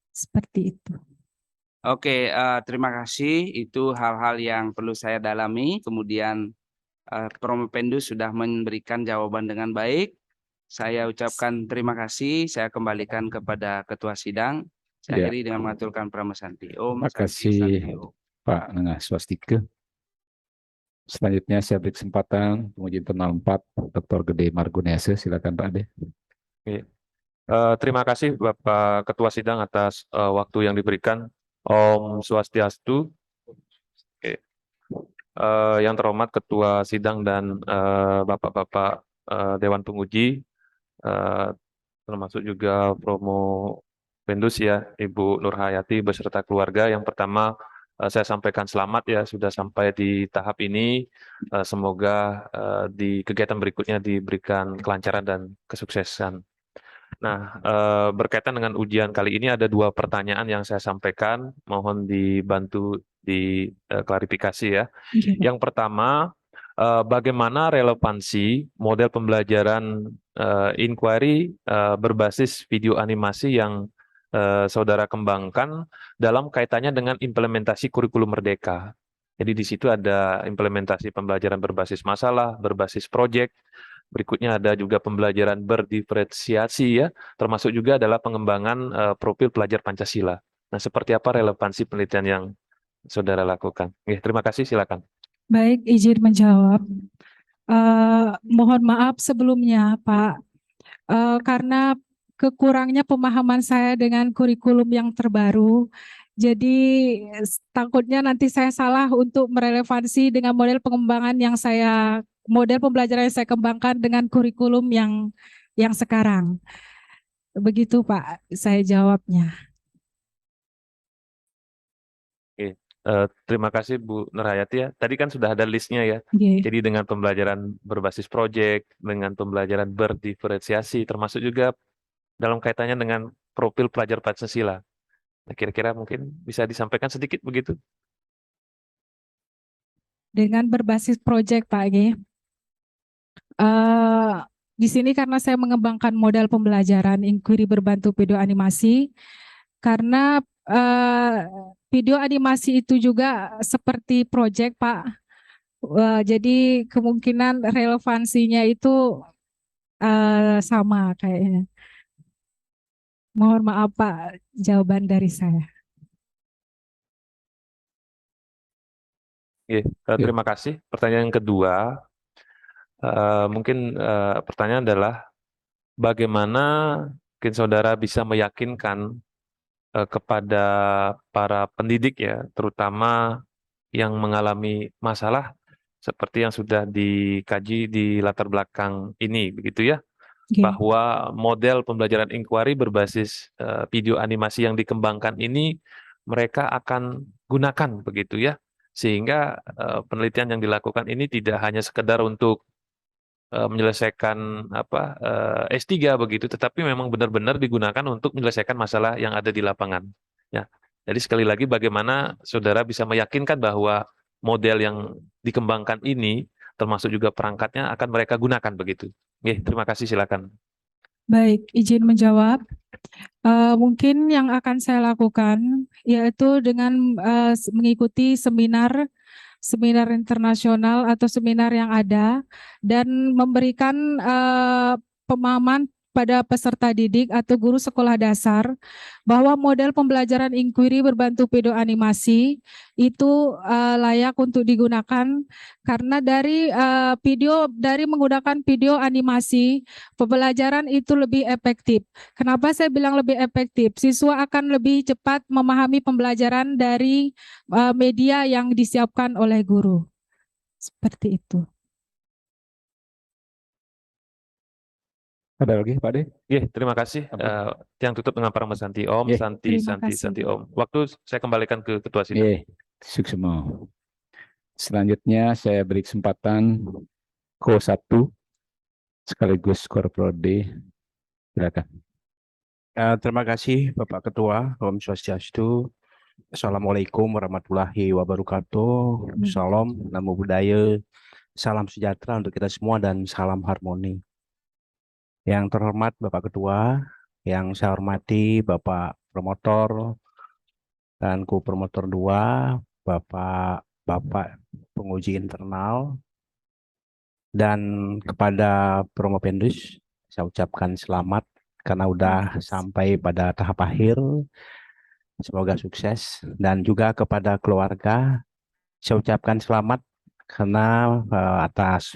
Seperti itu. Oke, terima kasih. Itu hal-hal yang perlu saya dalami. Kemudian Promopendus sudah memberikan jawaban dengan baik. Saya ucapkan terima kasih. Saya kembalikan kepada Ketua Sidang. Saya akhiri dengan mengaturkan Pramasanti. Om. Terima kasih Pak Nengah Swastika. Selanjutnya saya beri kesempatan penguji internal 4, Dr. Gede Margunese. Silakan Pak Ade. Terima kasih Bapak Ketua Sidang atas waktu yang diberikan. Om Swastiastu. Yang terhormat Ketua Sidang dan Bapak-Bapak Dewan Penguji, termasuk juga Promo Pendus ya, Ibu Nur Hayati beserta keluarga. Yang pertama, saya sampaikan selamat ya sudah sampai di tahap ini. Semoga di kegiatan berikutnya diberikan kelancaran dan kesuksesan. Nah, berkaitan dengan ujian kali ini ada 2 pertanyaan yang saya sampaikan, mohon dibantu di klarifikasi ya. Oke, Pak. Yang pertama, bagaimana relevansi model pembelajaran inquiry berbasis video animasi yang saudara kembangkan dalam kaitannya dengan implementasi kurikulum Merdeka. Jadi di situ ada implementasi pembelajaran berbasis masalah, berbasis proyek. Berikutnya ada juga pembelajaran berdiferensiasi ya, termasuk juga adalah pengembangan profil pelajar Pancasila. Nah, seperti apa relevansi penelitian yang saudara lakukan? Terima kasih, silakan. Baik, izin menjawab. Mohon maaf sebelumnya, Pak, karena kekurangnya pemahaman saya dengan kurikulum yang terbaru. Jadi takutnya nanti saya salah untuk merelevansi dengan model pembelajaran yang saya kembangkan dengan kurikulum yang sekarang. Begitu, Pak, saya jawabnya. Terima kasih Bu Nurhayati ya. Tadi kan sudah ada listnya ya. Oke. Jadi dengan pembelajaran berbasis proyek, dengan pembelajaran berdiferensiasi, termasuk juga dalam kaitannya dengan profil pelajar Pancasila. Nah, kira-kira mungkin bisa disampaikan sedikit begitu? Dengan berbasis proyek, Pak G. Di sini karena saya mengembangkan model pembelajaran inquiry berbantu video animasi, karena video animasi itu juga seperti proyek, Pak. Jadi kemungkinan relevansinya itu sama kayaknya. Mohon maaf, Pak, jawaban dari saya. Terima kasih. Pertanyaan yang kedua, mungkin pertanyaan adalah bagaimana mungkin saudara bisa meyakinkan kepada para pendidik ya, terutama yang mengalami masalah seperti yang sudah dikaji di latar belakang ini, begitu ya, bahwa model pembelajaran inquiry berbasis video animasi yang dikembangkan ini mereka akan gunakan, begitu ya, sehingga penelitian yang dilakukan ini tidak hanya sekedar untuk menyelesaikan S3 begitu, tetapi memang benar-benar digunakan untuk menyelesaikan masalah yang ada di lapangan. Ya, jadi sekali lagi bagaimana saudara bisa meyakinkan bahwa model yang dikembangkan ini, termasuk juga perangkatnya akan mereka gunakan begitu. Terima kasih, silakan. Baik, izin menjawab. Mungkin yang akan saya lakukan yaitu dengan mengikuti seminar internasional atau seminar yang ada dan memberikan pemahaman pada peserta didik atau guru sekolah dasar bahwa model pembelajaran inquiry berbantu video animasi itu layak untuk digunakan karena dari menggunakan video animasi pembelajaran itu lebih efektif. Kenapa saya bilang lebih efektif? Siswa akan lebih cepat memahami pembelajaran dari media yang disiapkan oleh guru. Seperti itu. Ada lagi Pak De? Terima kasih. Yang tutup dengan para Santi Om, Terima kasih. Santi Om. Waktu saya kembalikan ke Ketua Sidang. Suksemo. Selanjutnya saya beri kesempatan Ko 1 sekaligus Korprodi. Silakan. Terima kasih Bapak Ketua, Om Swastiastu. Assalamualaikum warahmatullahi wabarakatuh. Salam, namo buddhaya, salam sejahtera untuk kita semua dan salam harmoni. Yang terhormat Bapak Ketua, yang saya hormati Bapak Promotor dan Co-Promotor 2, Bapak penguji internal, dan kepada Promopendus saya ucapkan selamat karena udah sampai pada tahap akhir. Semoga sukses, dan juga kepada keluarga saya ucapkan selamat karena atas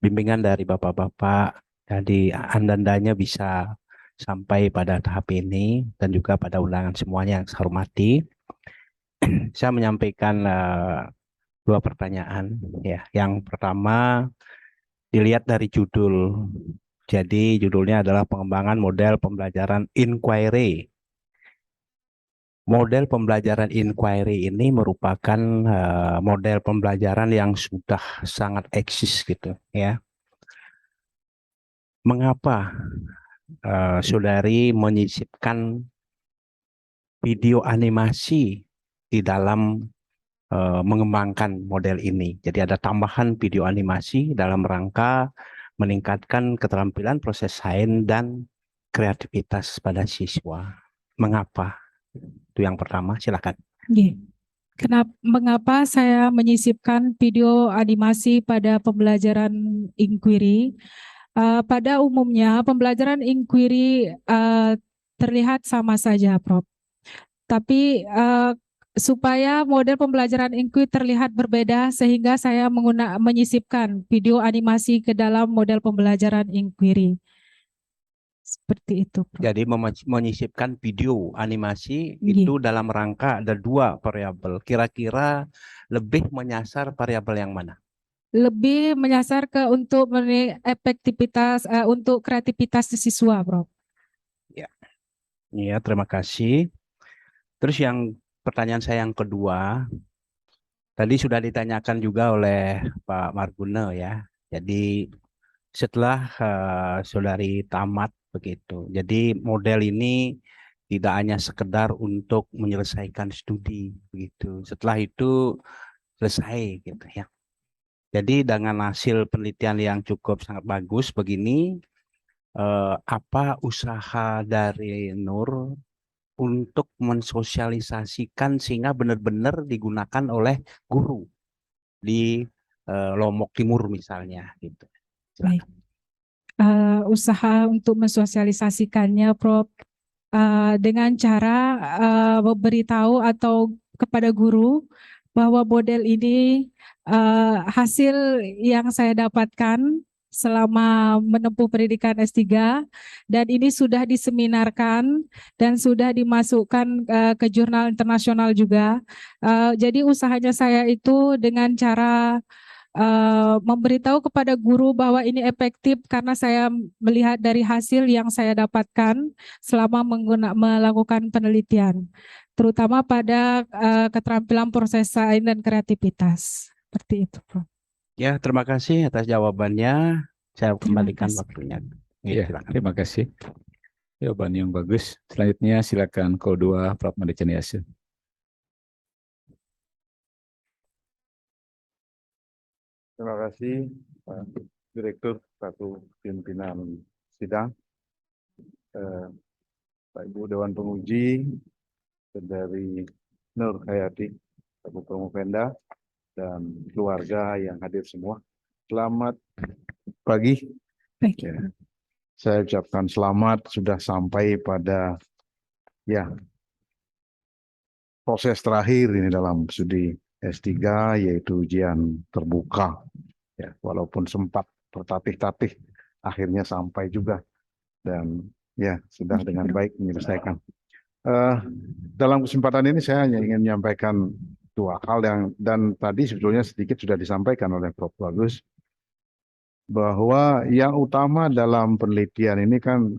bimbingan dari bapak-bapak, jadi andandanya bisa sampai pada tahap ini, dan juga pada undangan semuanya yang saya hormati. Saya menyampaikan 2 pertanyaan ya. Yang pertama, dilihat dari judul. Jadi judulnya adalah pengembangan model pembelajaran inquiry model pembelajaran inquiry ini merupakan model pembelajaran yang sudah sangat eksis gitu ya. Mengapa saudari menyisipkan video animasi di dalam mengembangkan model ini? Jadi ada tambahan video animasi dalam rangka meningkatkan keterampilan proses sains dan kreativitas pada siswa. Mengapa? Itu yang pertama, silakan. Mengapa saya menyisipkan video animasi pada pembelajaran inquiry? Pada umumnya pembelajaran inquiry terlihat sama saja, Prof. Tapi supaya model pembelajaran inquiry terlihat berbeda, sehingga saya menyisipkan video animasi ke dalam model pembelajaran inquiry. Seperti itu, Prof. Jadi menyisipkan video animasi Iya. itu dalam rangka ada 2 variabel. Kira-kira lebih menyasar variabel yang mana? Lebih menyasar ke untuk efektivitas, untuk kreativitas siswa, Prof. Ya, terima kasih. Terus pertanyaan saya yang kedua, tadi sudah ditanyakan juga oleh Pak Marguno ya. Jadi setelah saudari tamat begitu, jadi model ini tidak hanya sekedar untuk menyelesaikan studi begitu. Setelah itu selesai gitu ya. Jadi dengan hasil penelitian yang cukup sangat bagus begini, apa usaha dari Nur untuk mensosialisasikan sehingga benar-benar digunakan oleh guru di Lombok Timur misalnya gitu. Baik. Usaha untuk mensosialisasikannya, Prof, dengan cara memberitahu atau kepada guru bahwa model ini hasil yang saya dapatkan selama menempuh pendidikan S3, dan ini sudah diseminarkan dan sudah dimasukkan ke jurnal internasional juga. Jadi usahanya saya itu dengan cara memberitahu kepada guru bahwa ini efektif karena saya melihat dari hasil yang saya dapatkan selama melakukan penelitian, terutama pada keterampilan proses sains dan kreativitas. Seperti itu, Prof. Ya, terima kasih atas jawabannya. Saya kembalikan kasih. waktunya. Ya, Silakan. terima kasih. Jawaban yang bagus. Selanjutnya silakan Ko2 Prof. Made Caniaso. Terima kasih Pak Direktur selaku pimpinan sidang, Pak Ibu Dewan Penguji, dari Nur Hayati, Pak Promovenda, dan keluarga yang hadir semua. Selamat pagi. Baik. Ya, saya ucapkan selamat sudah sampai pada proses terakhir ini dalam studi S3, yaitu ujian terbuka. Ya, walaupun sempat bertatih-tatih, akhirnya sampai juga dan ya sudah dengan baik menyelesaikan. Dalam kesempatan ini saya hanya ingin menyampaikan 2 hal dan tadi sebetulnya sedikit sudah disampaikan oleh Prof. Bagus, bahwa yang utama dalam penelitian ini kan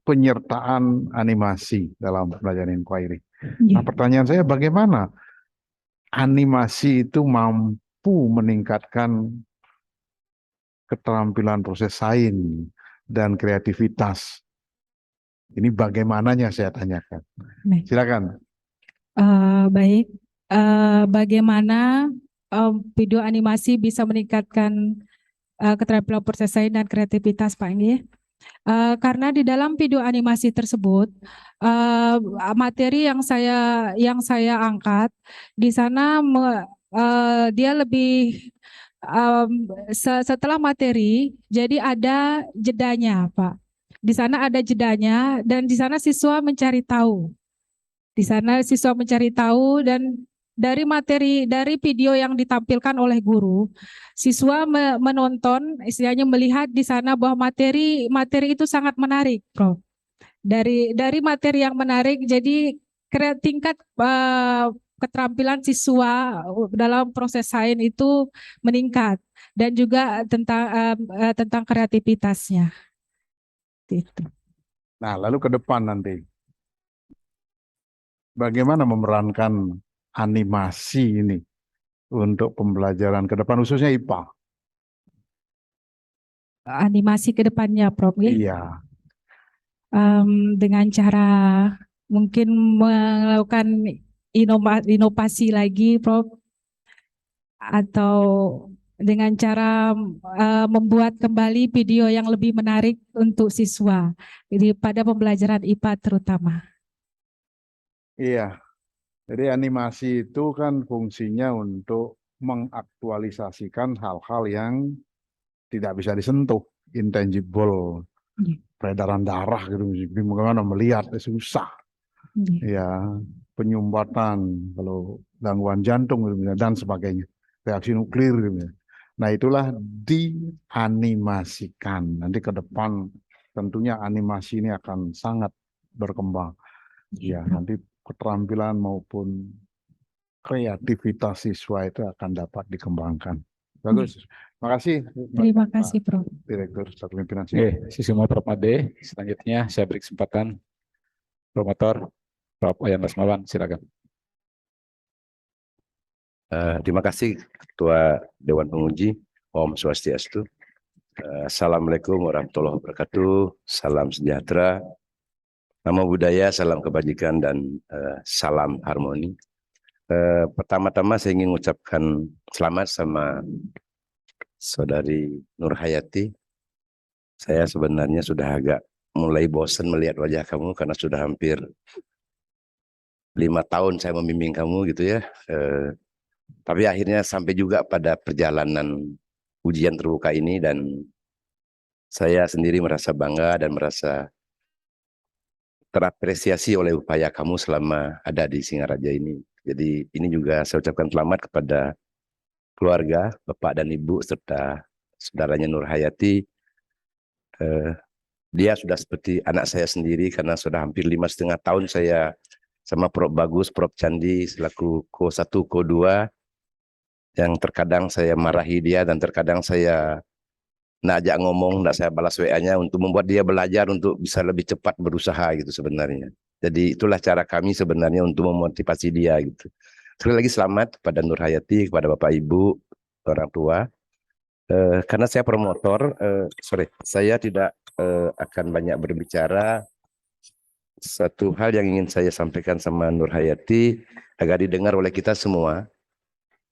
penyertaan animasi dalam pembelajaran inquiry. Nah, pertanyaan saya, bagaimana animasi itu mampu meningkatkan keterampilan proses sains dan kreativitas? Ini bagaimananya saya tanyakan. Baik. Silakan. Baik. Bagaimana video animasi bisa meningkatkan keterampilan proses sains dan kreativitas, Pak Nggih? Karena di dalam video animasi tersebut materi yang saya angkat di sana dia lebih setelah materi, jadi ada jedanya, Pak. Di sana ada jedanya dan di sana siswa mencari tahu. Di sana siswa mencari tahu dan dari video yang ditampilkan oleh guru, siswa menonton, istilahnya melihat di sana bahwa materi itu sangat menarik, Prof. Dari materi yang menarik, jadi tingkat keterampilan siswa dalam proses sains itu meningkat dan juga tentang kreativitasnya. Itu. Nah, lalu ke depan nanti, bagaimana memerankan animasi ini untuk pembelajaran ke depan khususnya IPA? Animasi ke depannya, Prof. Iya, Dengan cara mungkin melakukan inovasi lagi, Prof. Atau dengan cara membuat kembali video yang lebih menarik untuk siswa pada pembelajaran IPA terutama. iya. Jadi animasi itu kan fungsinya untuk mengaktualisasikan hal-hal yang tidak bisa disentuh, intangible, peredaran darah gitu, bagaimana melihat susah, ya penyumbatan, kalau gangguan jantung gitu, dan sebagainya, reaksi nuklir gitu. Nah itulah dianimasikan. Nanti ke depan tentunya animasi ini akan sangat berkembang. Ya nanti keterampilan maupun kreativitas siswa itu akan dapat dikembangkan. Bagus. Terima kasih. Terima kasih, Prof. Direktur Satu Pimpinan. Oke, Sisimo Prof. Made. Selanjutnya saya beri kesempatan promotor Prof. Wayan Rasmawan, silakan. Terima kasih Ketua Dewan Penguji. Om Swastiastu. Assalamualaikum warahmatullahi wabarakatuh. Salam sejahtera. Namo Buddhaya, salam kebajikan dan salam harmoni. Pertama-tama saya ingin mengucapkan selamat sama Saudari Nur Hayati. Saya sebenarnya sudah agak mulai bosan melihat wajah kamu karena sudah hampir 5 tahun saya membimbing kamu gitu ya. Tapi akhirnya sampai juga pada perjalanan ujian terbuka ini dan saya sendiri merasa bangga dan merasa terapresiasi oleh upaya kamu selama ada di Singaraja ini. Jadi ini juga saya ucapkan selamat kepada keluarga, Bapak dan Ibu, serta saudaranya Nur Hayati. Dia sudah seperti anak saya sendiri karena sudah hampir 5,5 tahun saya sama Prof. Bagus, Prof. Candi selaku Ko 1, Ko 2, yang terkadang saya marahi dia dan terkadang saya nak ajak ngomong, nak saya balas WA-nya untuk membuat dia belajar untuk bisa lebih cepat berusaha gitu sebenarnya. Jadi itulah cara kami sebenarnya untuk memotivasi dia gitu. Sekali lagi selamat kepada Nur Hayati, kepada Bapak Ibu, orang tua. Karena saya promotor, saya tidak akan banyak berbicara. Satu hal yang ingin saya sampaikan sama Nur Hayati agar didengar oleh kita semua.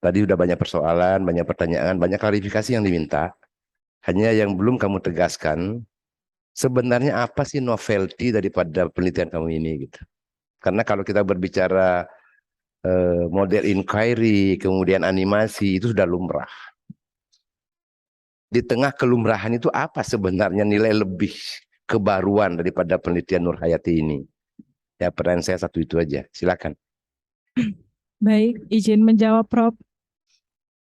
Tadi udah banyak persoalan, banyak pertanyaan, banyak klarifikasi yang diminta. Hanya yang belum kamu tegaskan, sebenarnya apa sih novelty daripada penelitian kamu ini gitu. Karena kalau kita berbicara model inquiry, kemudian animasi, itu sudah lumrah. Di tengah kelumrahan itu apa sebenarnya nilai lebih kebaruan daripada penelitian Nur Hayati ini? Ya, pertanyaan saya satu itu aja. Silakan. Baik, izin menjawab, Prof.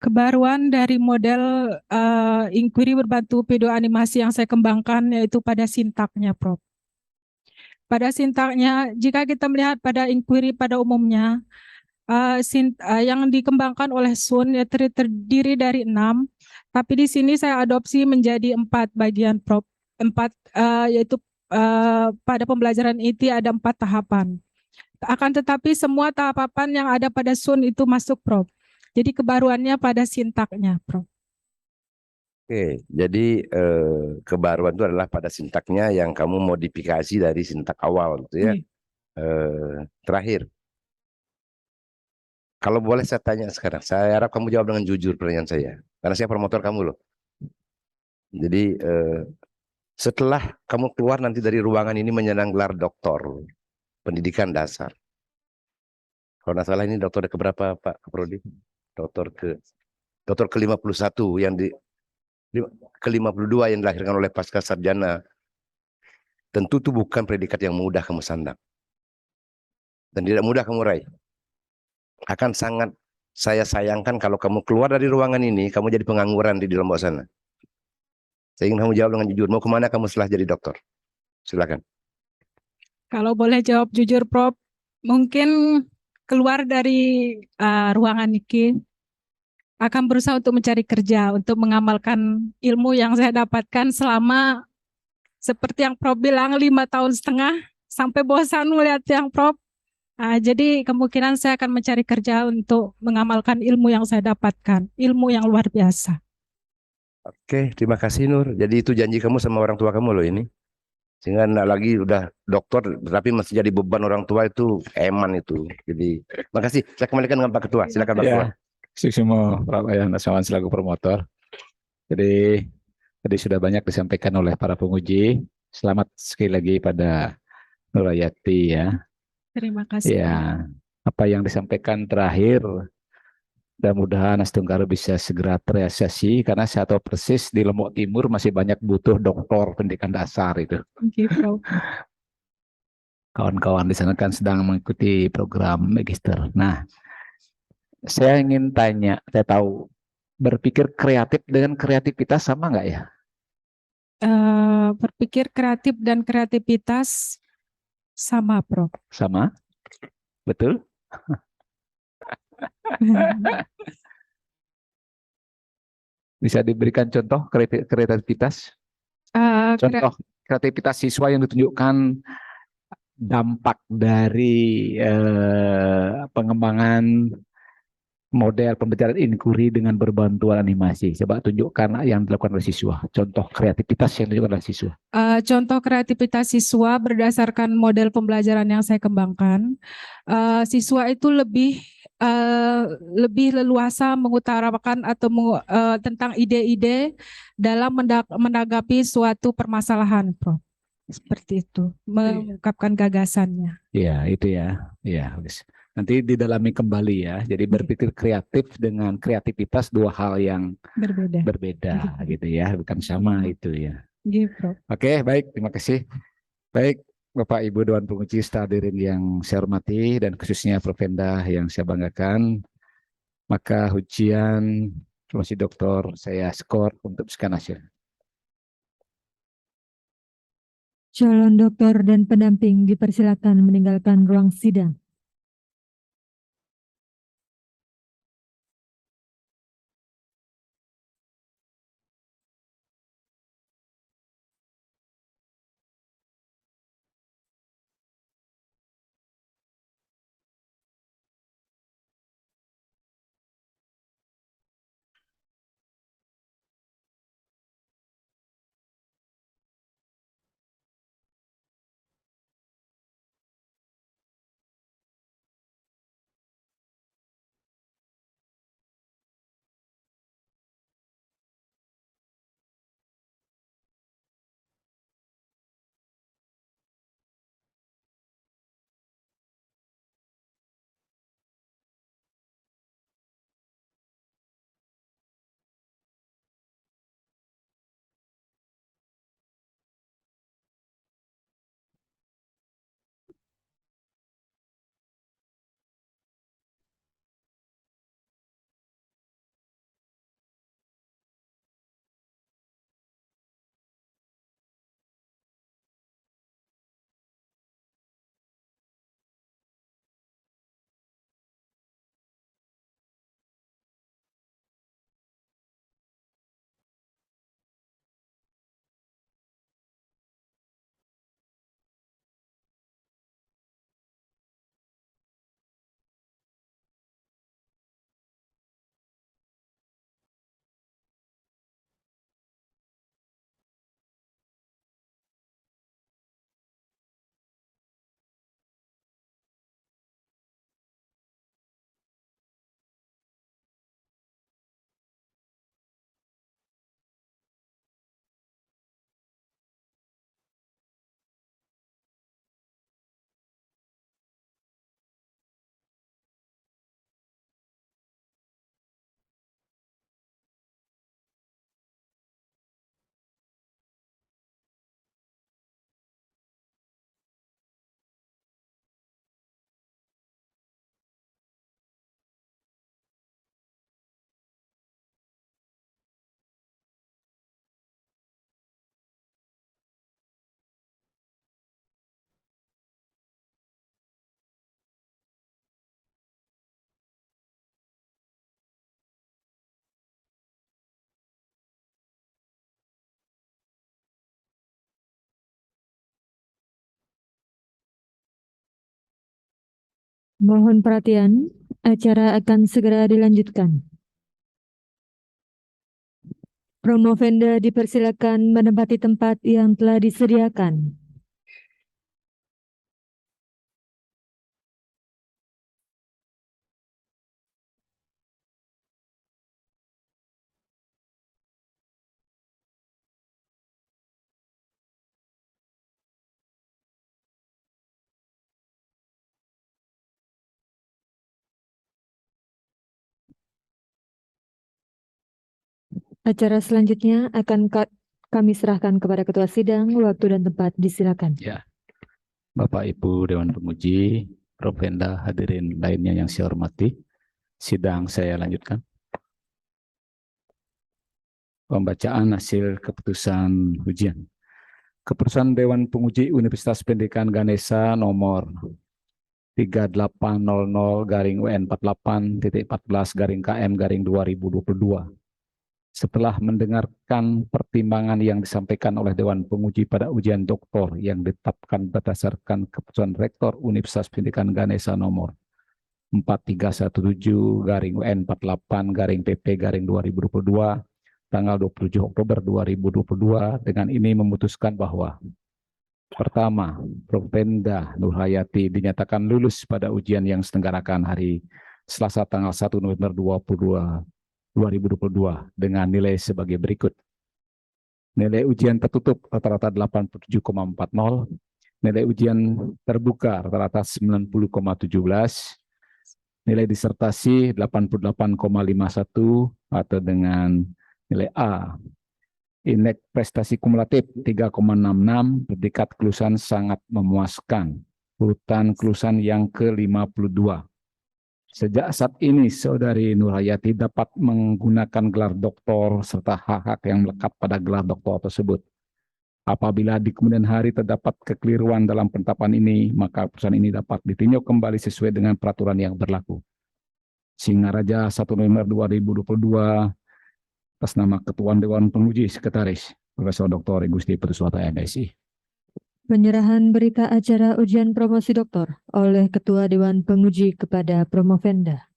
Kebaruan dari model inquiry berbantu video animasi yang saya kembangkan yaitu pada sintaknya, Prof. Pada sintaknya, jika kita melihat pada inquiry pada umumnya, yang dikembangkan oleh Sun ya terdiri dari 6, tapi di sini saya adopsi menjadi 4 bagian, Prof. 4 yaitu pada pembelajaran IT ada 4 tahapan. Akan tetapi semua tahapan yang ada pada Sun itu masuk, Prof. Jadi kebaruannya pada sintaknya, Prof. Oke, jadi kebaruan itu adalah pada sintaknya yang kamu modifikasi dari sintak awal gitu ya. Terakhir, kalau boleh saya tanya sekarang, saya harap kamu jawab dengan jujur pertanyaan saya, karena saya promotor kamu loh. Jadi setelah kamu keluar nanti dari ruangan ini menyandang gelar doktor pendidikan dasar. Kalau nggak salah ini dokter keberapa Pak Prodi? Dokter ke-51 yang ke-52 yang dilahirkan oleh pasca sarjana. Tentu itu bukan predikat yang mudah kamu sandang. Dan tidak mudah kamu raih. Akan sangat saya sayangkan kalau kamu keluar dari ruangan ini, kamu jadi pengangguran di Lombok sana. Saya ingin kamu jawab dengan jujur, mau kemana kamu setelah jadi dokter? Silakan. Kalau boleh jawab jujur, Prof, mungkin keluar dari ruangan ini akan berusaha untuk mencari kerja, untuk mengamalkan ilmu yang saya dapatkan selama seperti yang Prof bilang 5,5 tahun sampai bosan melihat yang Prof Jadi kemungkinan saya akan mencari kerja untuk mengamalkan ilmu yang saya dapatkan, ilmu yang luar biasa. Oke, terima kasih Nur. Jadi itu janji kamu sama orang tua kamu loh ini. Sehingga enggak lagi udah dokter tapi masih jadi beban orang tua itu eman itu. Jadi makasih. Saya kembalikan dengan Pak Ketua. Silakan Pak Ketua. Ya, Suksimo Prabayan Rasmawan selaku promotor. Jadi tadi sudah banyak disampaikan oleh para penguji. Selamat sekali lagi pada Nurayati ya. Terima kasih. Ya, apa yang disampaikan terakhir, mudah-mudahan Mas Tunggal bisa segera terrealisasi karena saya tahu persis di Lombok Timur masih banyak butuh doktor pendidikan dasar itu. Gitu. Kawan-kawan di sana kan sedang mengikuti program magister. Nah, saya ingin tanya, saya tahu berpikir kreatif dengan kreativitas sama nggak ya? Berpikir kreatif dan kreativitas sama, Prof. Sama, betul? Bisa diberikan contoh kreativitas? Contoh kreativitas siswa yang ditunjukkan dampak dari pengembangan model pembelajaran inquiry dengan berbantuan animasi. Coba tunjukkan yang dilakukan oleh siswa. Contoh kreativitas yang dilakukan oleh siswa. Contoh kreativitas siswa berdasarkan model pembelajaran yang saya kembangkan, siswa itu lebih leluasa mengutarakan atau tentang ide-ide dalam menanggapi suatu permasalahan, Prof. Seperti itu, mengungkapkan gagasannya. Ya, itu ya. Ya, nanti didalami kembali ya. Jadi berpikir kreatif dengan kreativitas dua hal yang berbeda gitu ya, bukan sama itu ya. Gitu. Oke, baik, terima kasih. Baik, Bapak Ibu Dewan Penguji serta hadirin yang saya hormati dan khususnya Prof. Endah yang saya banggakan, maka ujian promosi doktor saya skor untuk sekian hasil. Calon doktor dan pendamping dipersilakan meninggalkan ruang sidang. Mohon perhatian, acara akan segera dilanjutkan. Promovenda dipersilakan menempati tempat yang telah disediakan. Acara selanjutnya akan kami serahkan kepada Ketua Sidang, waktu dan tempat disilakan. Ya, Bapak Ibu Dewan Penguji, Provenda, hadirin lainnya yang saya hormati, sidang saya lanjutkan. Pembacaan hasil keputusan ujian. Keputusan Dewan Penguji Universitas Pendidikan Ganesha nomor 3800-UN48.14-KM-2022. Setelah mendengarkan pertimbangan yang disampaikan oleh Dewan Penguji pada ujian doktor yang ditetapkan berdasarkan keputusan Rektor Universitas Pendidikan Ganesha nomor 4317-UN48-PP-2022 tanggal 27 Oktober 2022 dengan ini memutuskan bahwa pertama, Provenda Nurhayati dinyatakan lulus pada ujian yang diselenggarakan hari Selasa tanggal 1 November 2022 dengan nilai sebagai berikut. Nilai ujian tertutup rata-rata 87,40, nilai ujian terbuka rata-rata 90,17, nilai disertasi 88,51 atau dengan nilai A. Indeks prestasi kumulatif 3,66, predikat kelulusan sangat memuaskan. Urutan kelulusan yang ke-52. Sejak saat ini, Saudari Nurhayati dapat menggunakan gelar doktor serta hak-hak yang melekat pada gelar doktor tersebut. Apabila di kemudian hari terdapat kekeliruan dalam penetapan ini, maka keputusan ini dapat ditinjau kembali sesuai dengan peraturan yang berlaku. Singaraja 1 November 2022, atas nama Ketua Dewan Penguji Sekretaris, Profesor Dr. Igusti Putuswata MSI. Penyerahan berita acara ujian promosi doktor oleh Ketua Dewan Penguji kepada Promovenda.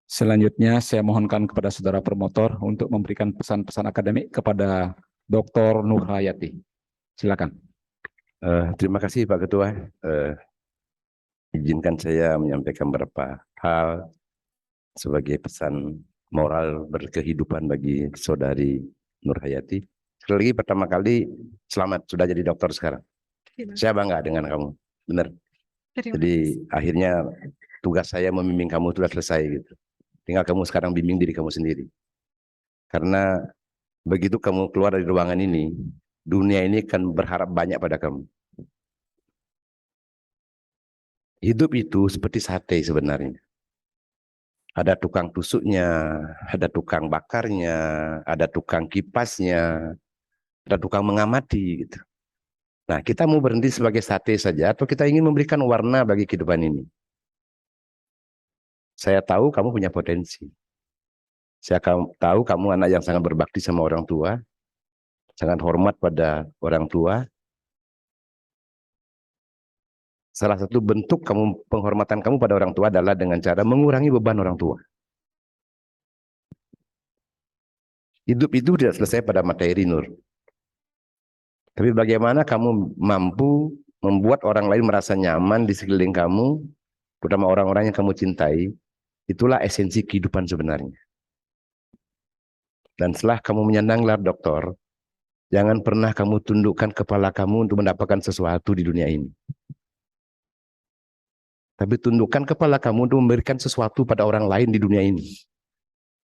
Selanjutnya, saya mohonkan kepada saudara promotor untuk memberikan pesan-pesan akademik kepada Dr. Nurhayati. Silakan. Terima kasih Pak Ketua. Izinkan saya menyampaikan beberapa hal sebagai pesan moral berkehidupan bagi saudari Nurhayati. Sekali lagi, pertama kali selamat sudah jadi dokter sekarang. Saya bangga dengan kamu, benar. Jadi akhirnya tugas saya membimbing kamu sudah selesai gitu. Tinggal kamu sekarang bimbing diri kamu sendiri. Karena begitu kamu keluar dari ruangan ini, dunia ini akan berharap banyak pada kamu. Hidup itu seperti sate sebenarnya. Ada tukang tusuknya, ada tukang bakarnya, ada tukang kipasnya, ada tukang mengamati gitu. Nah, kita mau berhenti sebagai sate saja atau kita ingin memberikan warna bagi kehidupan ini? Saya tahu kamu punya potensi. Saya tahu kamu anak yang sangat berbakti sama orang tua, sangat hormat pada orang tua. Salah satu bentuk penghormatan kamu pada orang tua adalah dengan cara mengurangi beban orang tua. Hidup itu tidak selesai pada materi, Nur. Tapi bagaimana kamu mampu membuat orang lain merasa nyaman di sekeliling kamu, terutama orang-orang yang kamu cintai, itulah esensi kehidupan sebenarnya. Dan setelah kamu menyandang gelar doktor, jangan pernah kamu tundukkan kepala kamu untuk mendapatkan sesuatu di dunia ini. Tapi tundukkan kepala kamu untuk memberikan sesuatu pada orang lain di dunia ini.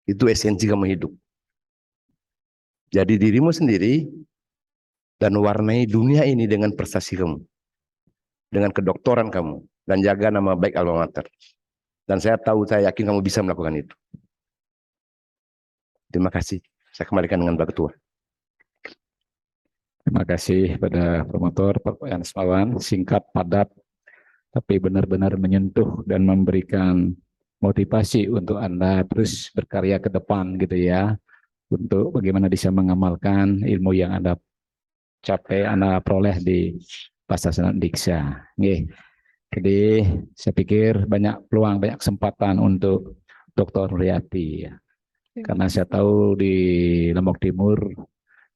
Itu esensi kamu hidup. Jadi dirimu sendiri dan warnai dunia ini dengan prestasi kamu. dengan kedoktoran kamu dan jaga nama baik alma mater. Dan saya tahu, saya yakin kamu bisa melakukan itu. Terima kasih. Saya kembalikan dengan Pak Ketua. Terima kasih pada promotor Pak Wayan Rasmawan, singkat, padat, tapi benar-benar menyentuh dan memberikan motivasi untuk Anda terus berkarya ke depan gitu ya, untuk bagaimana bisa mengamalkan ilmu yang Anda capai, Anda peroleh di Pasca Diksa. Jadi saya pikir banyak peluang, banyak kesempatan untuk Dr. Nuriyati ya. Karena saya tahu di Lombok Timur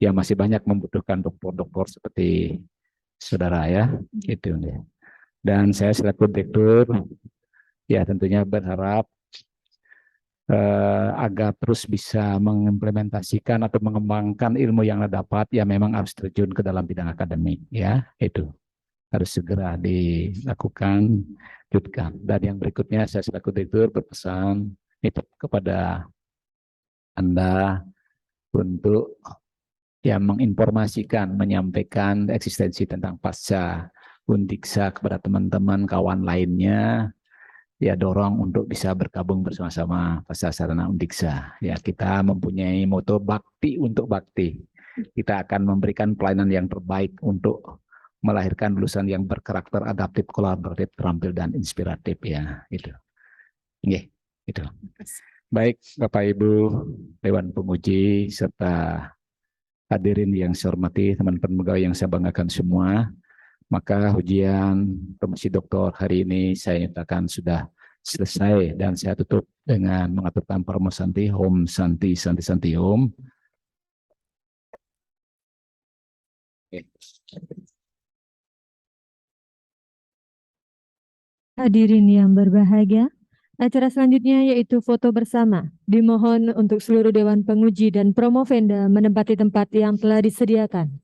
ya masih banyak membutuhkan dokter-dokter seperti saudara ya, gitu. Dan saya selaku direktur ya tentunya berharap agar terus bisa mengimplementasikan atau mengembangkan ilmu yang Anda dapat, ya memang harus terjun ke dalam bidang akademik ya, itu harus segera dilakukan, lanjutkan. Dan yang berikutnya saya selaku direktur berpesan itu kepada Anda untuk ya menginformasikan, menyampaikan eksistensi tentang Pasca Undiksa kepada teman-teman kawan lainnya, ya dorong untuk bisa bergabung bersama-sama Pasca Sarjana Undiksa. Ya kita mempunyai moto bakti untuk bakti. Kita akan memberikan pelayanan yang terbaik untuk melahirkan lulusan yang berkarakter adaptif, kolaboratif, terampil dan inspiratif ya. Itu. Itu. Baik Bapak Ibu Dewan Penguji serta hadirin yang saya hormati, teman-teman pegawai yang saya banggakan semua, maka ujian promosi doktor hari ini saya nyatakan sudah selesai dan saya tutup dengan mengaturkan Paramo Santi, Om Santi, Santi Santi Om. Hadirin yang berbahagia, acara selanjutnya yaitu foto bersama. Dimohon untuk seluruh Dewan Penguji dan Promovenda menempati tempat yang telah disediakan.